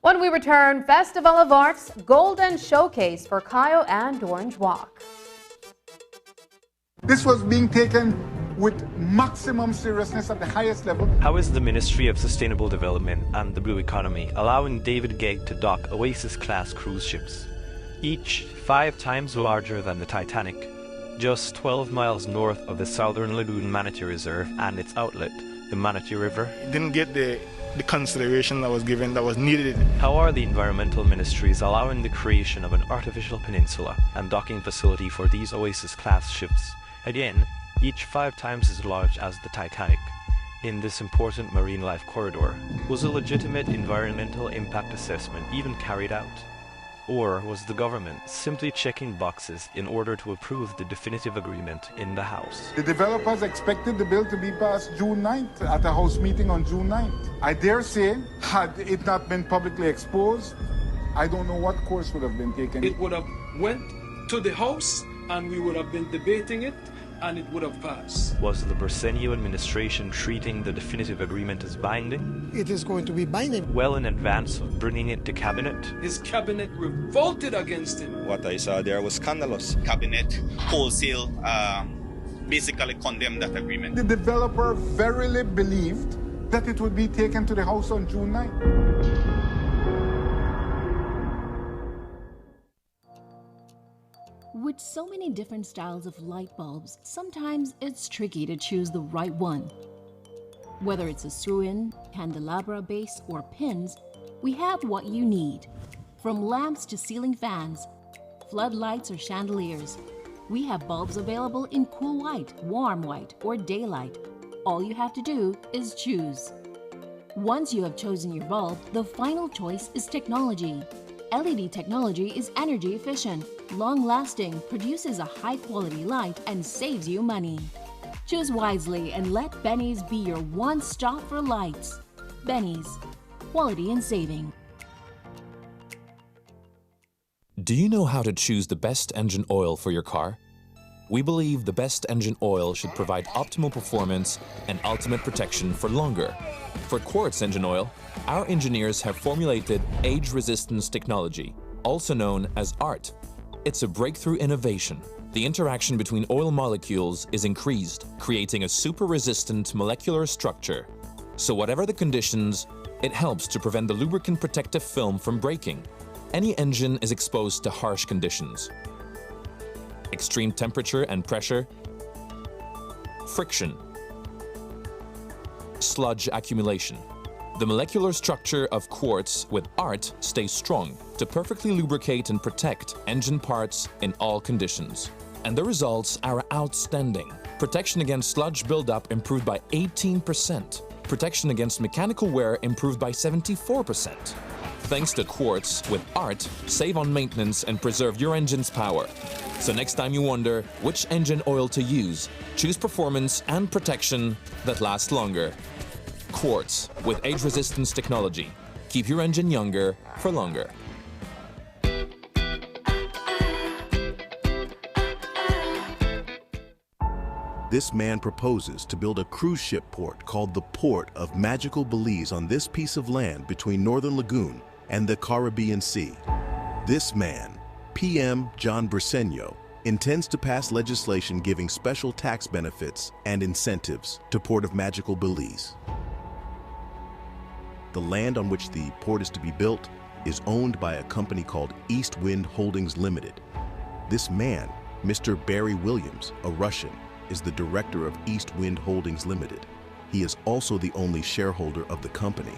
When we return, Festival of Arts Golden Showcase for Cayo and Orange Walk. This was being taken with maximum seriousness at the highest level. How is the Ministry of Sustainable Development and the Blue Economy allowing David Gegg to dock Oasis-class cruise ships, each 5 times larger than the Titanic, just 12 miles north of the Southern Lagoon Manatee Reserve and its outlet, the Manatee River? Didn't get the consideration that was given, that was needed. How are the environmental ministries allowing the creation of an artificial peninsula and docking facility for these Oasis-class ships, again, each 5 times as large as the Titanic, in this important marine life corridor? Was a legitimate environmental impact assessment even carried out? Or was the government simply checking boxes in order to approve the definitive agreement in the House? The developers expected the bill to be passed June 9th at a House meeting on June 9th. I dare say, had it not been publicly exposed, I don't know what course would have been taken. It would have went to the House and we would have been debating it and it would have passed. Was the Bersenio administration treating the definitive agreement as binding? It is going to be binding. Well in advance of bringing it to cabinet? His cabinet revolted against him. What I saw there was scandalous. Cabinet wholesale basically condemned that agreement. The developer verily believed that it would be taken to the House on June 9th. With so many different styles of light bulbs, sometimes it's tricky to choose the right one. Whether it's a screw-in, candelabra base, or pins, we have what you need. From lamps to ceiling fans, floodlights or chandeliers, we have bulbs available in cool white, warm white, or daylight. All you have to do is choose. Once you have chosen your bulb, the final choice is technology. LED technology is energy efficient, long-lasting, produces a high-quality light, and saves you money. Choose wisely and let Benny's be your one-stop for lights. Benny's, quality and saving. Do you know how to choose the best engine oil for your car? We believe the best engine oil should provide optimal performance and ultimate protection for longer. For Quartz engine oil, our engineers have formulated age resistance technology, also known as ART. It's a breakthrough innovation. The interaction between oil molecules is increased, creating a super resistant molecular structure. So whatever the conditions, it helps to prevent the lubricant protective film from breaking. Any engine is exposed to harsh conditions: extreme temperature and pressure, friction, sludge accumulation. The molecular structure of quartz with ART stays strong to perfectly lubricate and protect engine parts in all conditions. And the results are outstanding. Protection against sludge buildup improved by 18%. Protection against mechanical wear improved by 74%. Thanks to Quartz with ART, save on maintenance and preserve your engine's power. So next time you wonder which engine oil to use, choose performance and protection that lasts longer. Quartz with age resistance technology. Keep your engine younger for longer. This man proposes to build a cruise ship port called the Port of Magical Belize on this piece of land between Northern Lagoon and the Caribbean Sea. This man, PM John Briceño, intends to pass legislation giving special tax benefits and incentives to Port of Magical Belize. The land on which the port is to be built is owned by a company called East Wind Holdings Limited. This man, Mr. Barry Williams, a Russian, is the director of East Wind Holdings Limited. He is also the only shareholder of the company.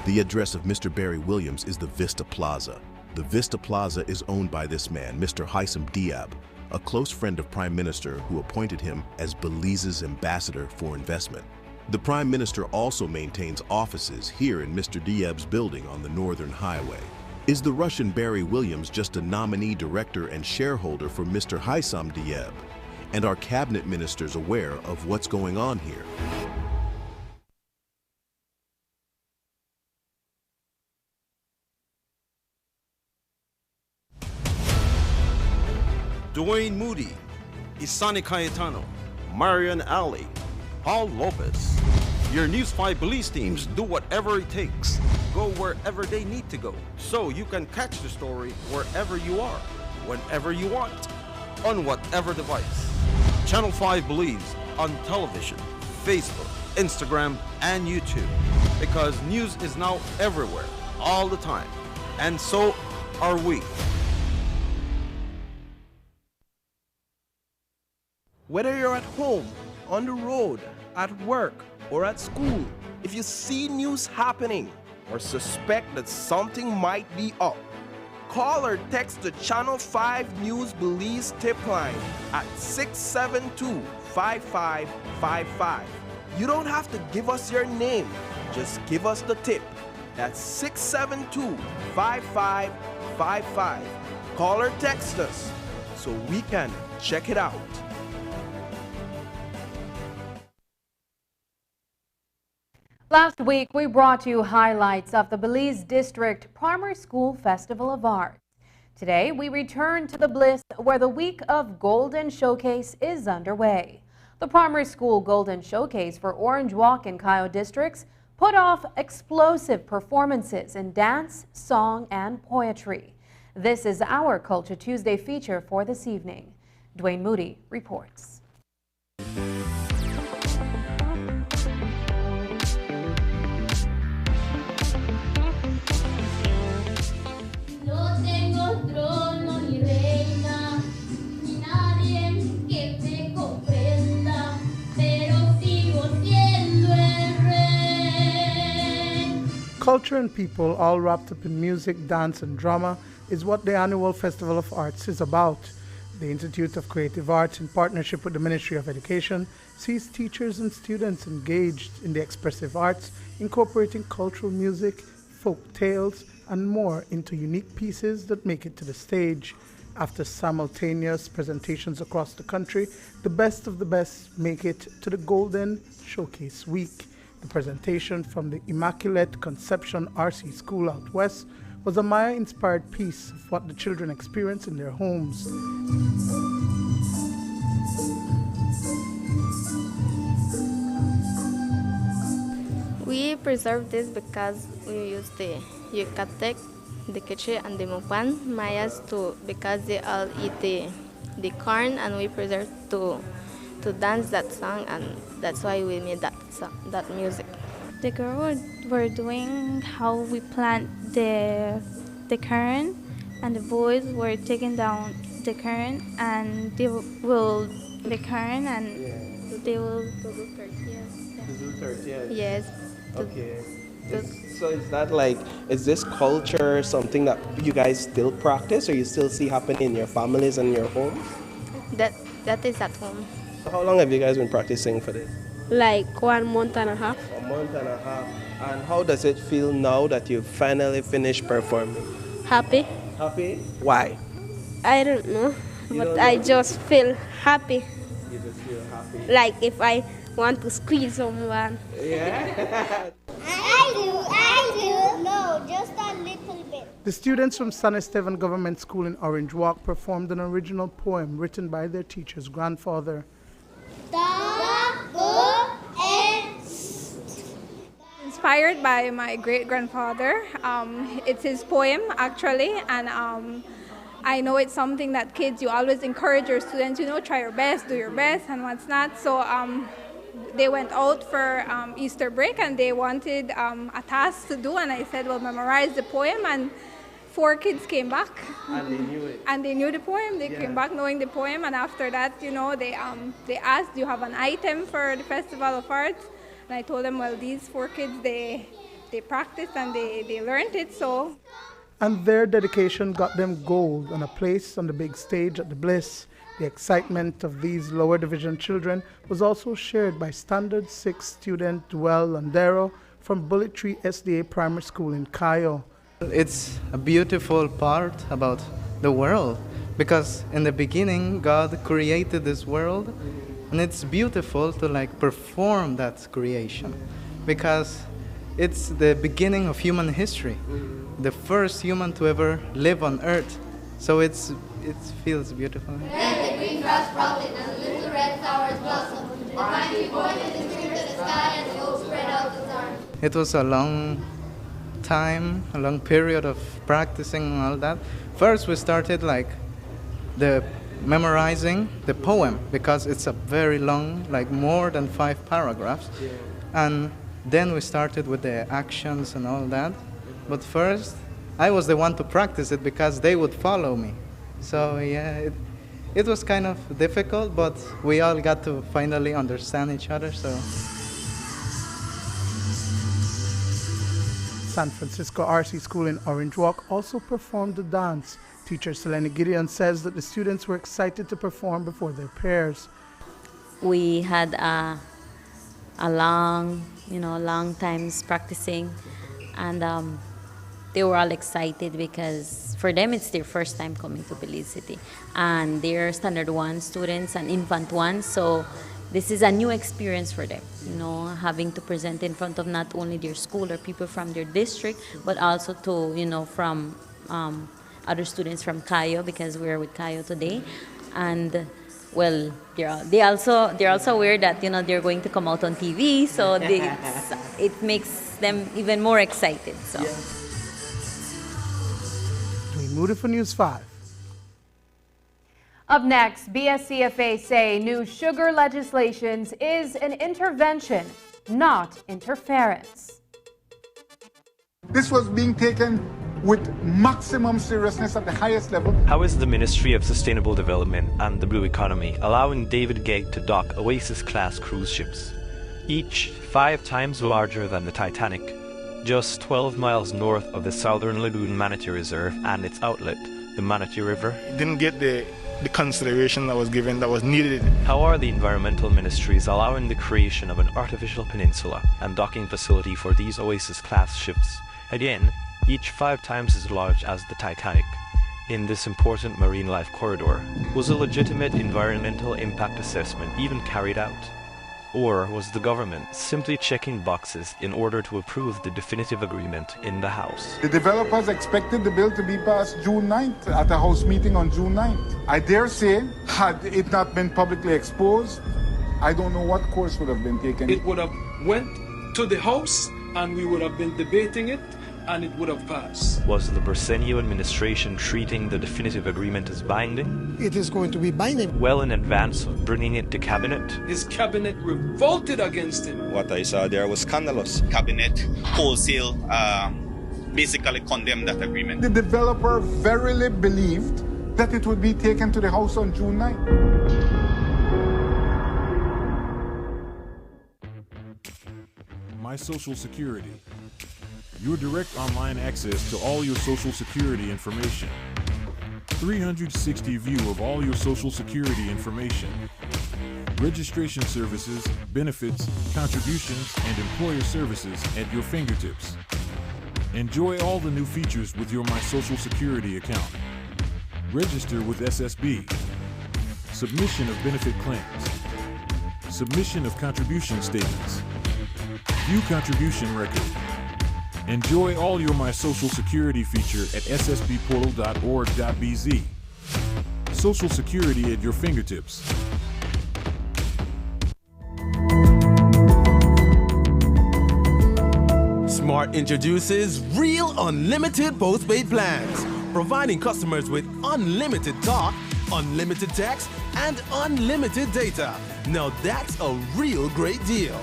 The address of Mr. Barry Williams is the Vista Plaza. The Vista Plaza is owned by this man, Mr. Haitham Diab, a close friend of Prime Minister who appointed him as Belize's ambassador for investment. The Prime Minister also maintains offices here in Mr. Diab's building on the Northern Highway. Is the Russian Barry Williams just a nominee director and shareholder for Mr. Haitham Diab? And are cabinet ministers aware of what's going on here? Dwayne Moody, Isani Cayetano, Marian Ali, Paul Lopez. Your News 5 Belize teams do whatever it takes, go wherever they need to go, so you can catch the story wherever you are, whenever you want, on whatever device. Channel 5 Belize on television, Facebook, Instagram, and YouTube, because news is now everywhere, all the time, and so are we. Whether you're at home, on the road, at work, or at school, if you see news happening or suspect that something might be up, call or text the Channel 5 News Belize tip line at 672-5555. You don't have to give us your name, just give us the tip. That's 672-5555. Call or text us so we can check it out. Last week, we brought you highlights of the Belize District Primary School Festival of Arts. Today, we return to the Bliss, where the week of Golden Showcase is underway. The Primary School Golden Showcase for Orange Walk and Cayo districts put off explosive performances in dance, song, and poetry. This is our Culture Tuesday feature for this evening. Dwayne Moody reports. Culture and people, all wrapped up in music, dance, and drama, is what the annual Festival of Arts is about. The Institute of Creative Arts, in partnership with the Ministry of Education, sees teachers and students engaged in the expressive arts, incorporating cultural music, folk tales, and more into unique pieces that make it to the stage. After simultaneous presentations across the country, the best of the best make it to the Golden Showcase Week. The presentation from the Immaculate Conception RC School out west was a Maya-inspired piece of what the children experience in their homes. We preserve this because we use the Yucatec, the Quechua, and the Mopan Mayas because they all eat the corn, and we preserve to dance that song, and that's why we made that music. The girls were doing how we plant the current, and the boys were taking down the current, and they will the current, and they will do tortillas. Yes. Okay. So is that like, is this culture something that you guys still practice, or you still see happening in your families and your homes? That is at home. How long have you guys been practicing for this? Like 1 month and a half. A month and a half. And how does it feel now that you've finally finished performing? Happy. Happy? Why? I don't know, but I just feel happy. You just feel happy? Like if I want to squeeze someone. Yeah? I do. No, just The students from San Esteban Government School in Orange Walk performed an original poem written by their teacher's grandfather. Inspired by my great-grandfather. It's his poem, actually, and I know it's something that kids, you always encourage your students, try your best, do your best, and what's not. So they went out for Easter break, and they wanted a task to do, and I said, well, memorize the poem, and 4 kids came back. And they knew it. And they knew the poem. They came back knowing the poem, and after that, they asked, do you have an item for the Festival of Arts? And I told them, well, these 4 kids, they practiced and they learned it, so. And their dedication got them gold and a place on the big stage at the Bliss. The excitement of these lower division children was also shared by Standard 6 student Duel Landero from Bullet Tree SDA Primary School in Cayo. It's a beautiful part about the world, because in the beginning God created this world, and it's beautiful to perform that creation, because it's the beginning of human history, the first human to ever live on earth. So it feels beautiful. Then the green grass sprouted and the little red flowers blossomed. The pine tree pointed its tree to the sky and the oak spread out its arms. It was a long time, a long period of practicing and all that. First we started the memorizing the poem, because it's a very long, more than 5 paragraphs. Yeah. And then we started with the actions and all that. But first, I was the one to practice it because they would follow me. So yeah, it was kind of difficult, but we all got to finally understand each other. So. San Francisco RC School in Orange Walk also performed the dance. Teacher Selene Gideon says that the students were excited to perform before their peers. We had a long times practicing, and they were all excited because for them it's their first time coming to Belize City, and they're Standard 1 students and Infant 1, so this is a new experience for them, having to present in front of not only their school or people from their district, but also to, from other students from Cayo, because we're with Cayo today. And well, they're also aware that they're going to come out on TV, so it makes them even more excited. So. We move for News 5. Up next, BSCFA say new sugar legislations is an intervention, not interference. This was being taken with maximum seriousness at the highest level. How is the Ministry of Sustainable Development and the Blue Economy allowing David Gate to dock Oasis-class cruise ships, each 5 times larger than the Titanic, just 12 miles north of the Southern Lagoon Manatee Reserve and its outlet, the Manatee River? Didn't get the consideration that was given, that was needed. How are the environmental ministries allowing the creation of an artificial peninsula and docking facility for these Oasis-class ships, again, each 5 times as large as the Titanic, in this important marine life corridor? Was a legitimate environmental impact assessment even carried out? Or was the government simply checking boxes in order to approve the definitive agreement in the House? The developers expected the bill to be passed June 9th at a House meeting on June 9th. I dare say, had it not been publicly exposed, I don't know what course would have been taken. It would have went to the House and we would have been debating it, and it would have passed. Was the Bersenio administration treating the definitive agreement as binding? It is going to be binding. Well in advance of bringing it to cabinet? His cabinet revolted against him. What I saw there was scandalous. Cabinet wholesale basically condemned that agreement. The developer verily believed that it would be taken to the House on June 9th. My Social Security. Your direct online access to all your Social Security information. 360 view of all your Social Security information. Registration services, benefits, contributions, and employer services at your fingertips. Enjoy all the new features with your My Social Security account. Register with SSB. Submission of benefit claims. Submission of contribution statements. View contribution record. Enjoy all your My Social Security feature at ssbportal.org.bz. Social Security at your fingertips. Smart introduces Real Unlimited Postpaid Plans, providing customers with unlimited talk, unlimited text, and unlimited data. Now that's a real great deal.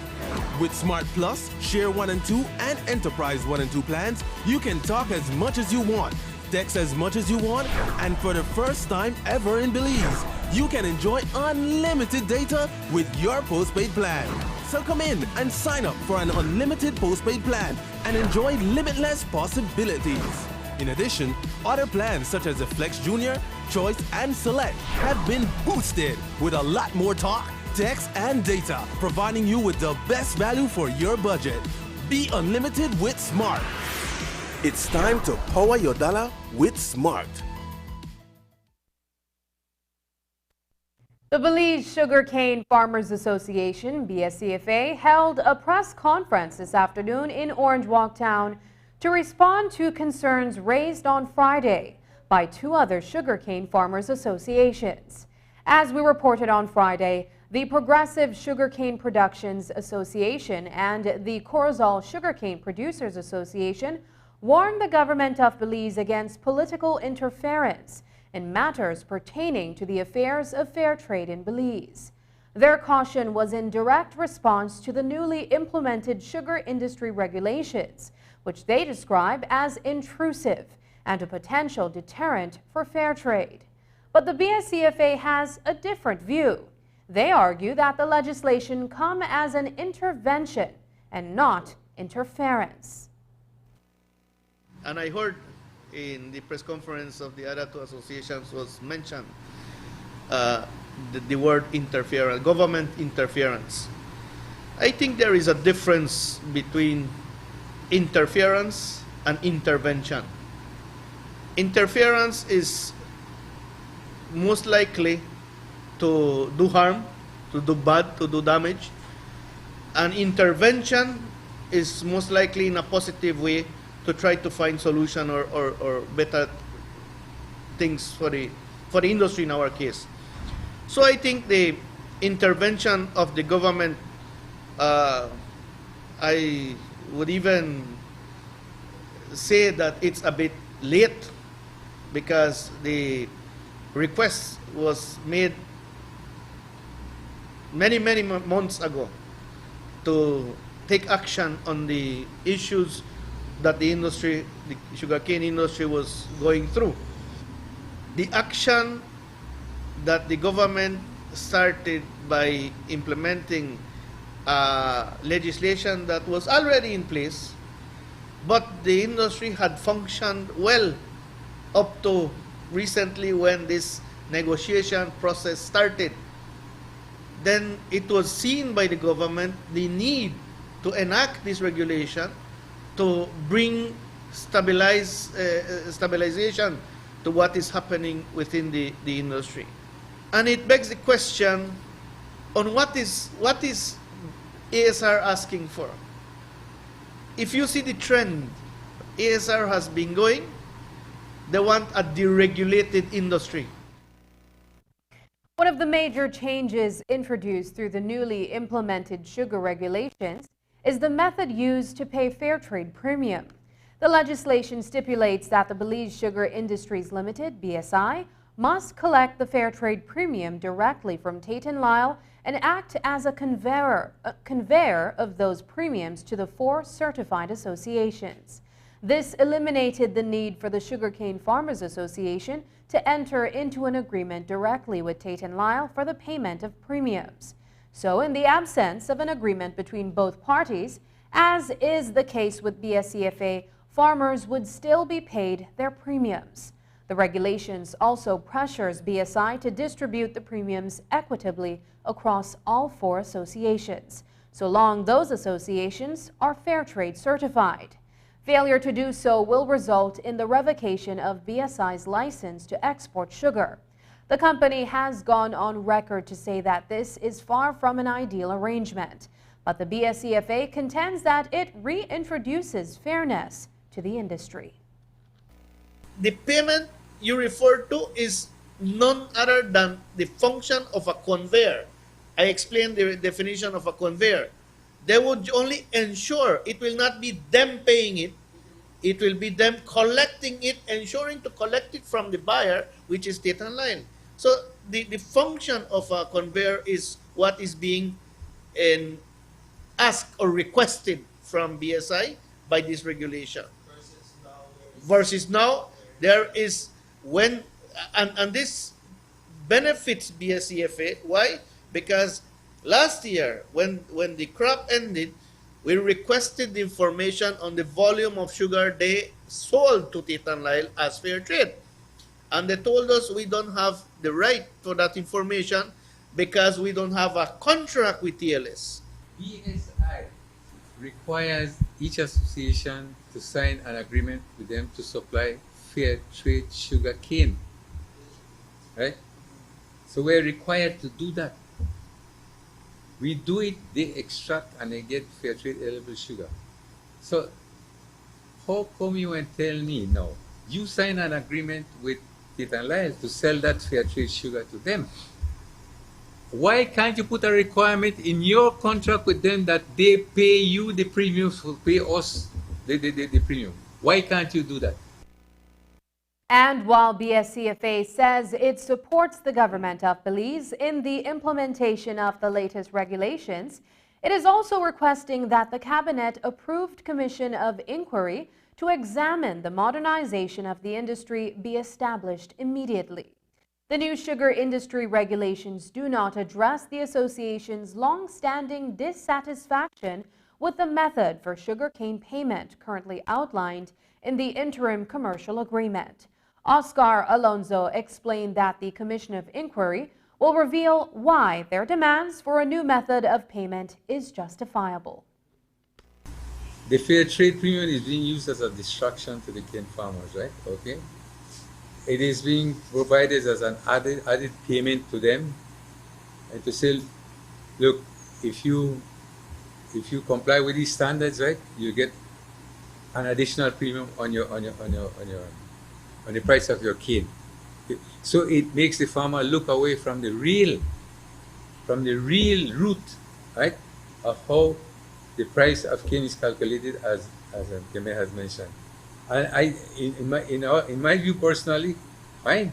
With Smart Plus, Share 1 and 2, and Enterprise 1 and 2 plans, you can talk as much as you want, text as much as you want, and for the first time ever in Belize, you can enjoy unlimited data with your postpaid plan. So come in and sign up for an unlimited postpaid plan and enjoy limitless possibilities. In addition, other plans such as the Flex Junior, Choice, and Select have been boosted with a lot more talk, text, and data, providing you with the best value for your budget. Be unlimited with Smart. It's time to power your dollar with Smart. The Belize Sugarcane Farmers Association, BSCFA, held a press conference this afternoon in Orange Walk Town to respond to concerns raised on Friday by two other sugarcane farmers associations. As we reported on Friday, the Progressive Sugarcane Productions Association and the Corozal Sugarcane Producers Association warned the government of Belize against political interference in matters pertaining to the affairs of fair trade in Belize. Their caution was in direct response to the newly implemented sugar industry regulations, which they describe as intrusive and a potential deterrent for fair trade. But the BSCFA has a different view. They argue that the legislation come as an intervention and not interference. And I heard in the press conference of the other two associations was mentioned the word interference, government interference. I think there is a difference between interference and intervention. Interference is most likely to do harm, to do bad, to do damage. And intervention is most likely in a positive way to try to find solution or better things for the industry in our case. So I think the intervention of the government, I would even say that it's a bit late because the request was made many months ago to take action on the issues that the industry, the sugarcane industry was going through. The action that the government started by implementing legislation that was already in place, but the industry had functioned well up to recently when this negotiation process started. Then it was seen by the government the need to enact this regulation to bring stabilization to what is happening within the industry. And it begs the question on what is ASR asking for. If you see the trend ASR has been going, they want a deregulated industry. One of the major changes introduced through the newly implemented sugar regulations is the method used to pay fair trade premium. The legislation stipulates that the Belize Sugar Industries Limited, BSI, must collect the fair trade premium directly from Tate & Lyle and act as a conveyor of those premiums to the 4 certified associations. This eliminated the need for the Sugarcane Farmers Association to enter into an agreement directly with Tate & Lyle for the payment of premiums. So in the absence of an agreement between both parties, as is the case with BSCFA, farmers would still be paid their premiums. The regulations also pressures BSI to distribute the premiums equitably across all 4 associations, so long those associations are fair trade certified. Failure to do so will result in the revocation of BSI's license to export sugar. The company has gone on record to say that this is far from an ideal arrangement. But the BSCFA contends that it reintroduces fairness to the industry. The payment you refer to is none other than the function of a conveyor. I explained the definition of a conveyor. They would only ensure it will not be them paying it. It will be them collecting it, ensuring to collect it from the buyer, which is Titan Lyle. So the function of a conveyor is what is being asked or requested from BSI by this regulation. Versus now, there is when, and this benefits BSCFA. Why? Because last year, when the crop ended, we requested the information on the volume of sugar they sold to Titan Lyle as fair trade. And they told us we don't have the right for that information because we don't have a contract with TLS. BSI requires each association to sign an agreement with them to supply fair trade sugar cane. Right? So we're required to do that. We do it, they extract and they get fair trade eligible sugar. So how come you and tell me no? You sign an agreement with Titan Lyle to sell that fair trade sugar to them. Why can't you put a requirement in your contract with them that they pay you the premiums, will pay us the premium? Why can't you do that? And while BSCFA says it supports the government of Belize in the implementation of the latest regulations, it is also requesting that the Cabinet-approved Commission of Inquiry to examine the modernization of the industry be established immediately. The new sugar industry regulations do not address the association's long-standing dissatisfaction with the method for sugarcane payment currently outlined in the interim commercial agreement. Oscar Alonso explained that the Commission of Inquiry will reveal why their demands for a new method of payment is justifiable. The fair trade premium is being used as a distraction to the cane farmers, right? Okay. It is being provided as an added payment to them, and to say, look, if you comply with these standards, right, you get an additional premium on the price of your cane. So it makes the farmer look away from the real root, right, of how the price of cane is calculated, as the mayor has mentioned. And in my view personally, fine.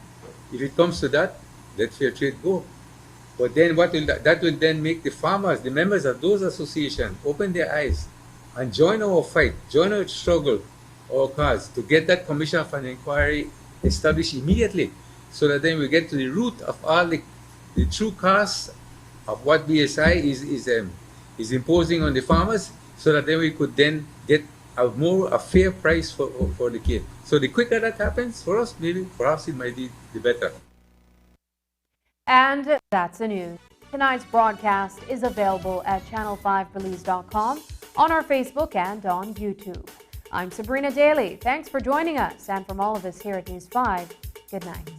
If it comes to that, let fair trade go. But then that will then make the farmers, the members of those associations, open their eyes and join our fight, join our struggle, our cause, to get that commission of an inquiry established immediately, so that then we get to the root of all the true costs of what BSI is imposing on the farmers, so that then we could then get a fair price for the cane. So the quicker that happens for us, perhaps it might be the better. And that's the news. Tonight's broadcast is available at channel5belize.com, on our Facebook and on YouTube. I'm Sabrina Daly. Thanks for joining us, and from all of us here at News 5, good night.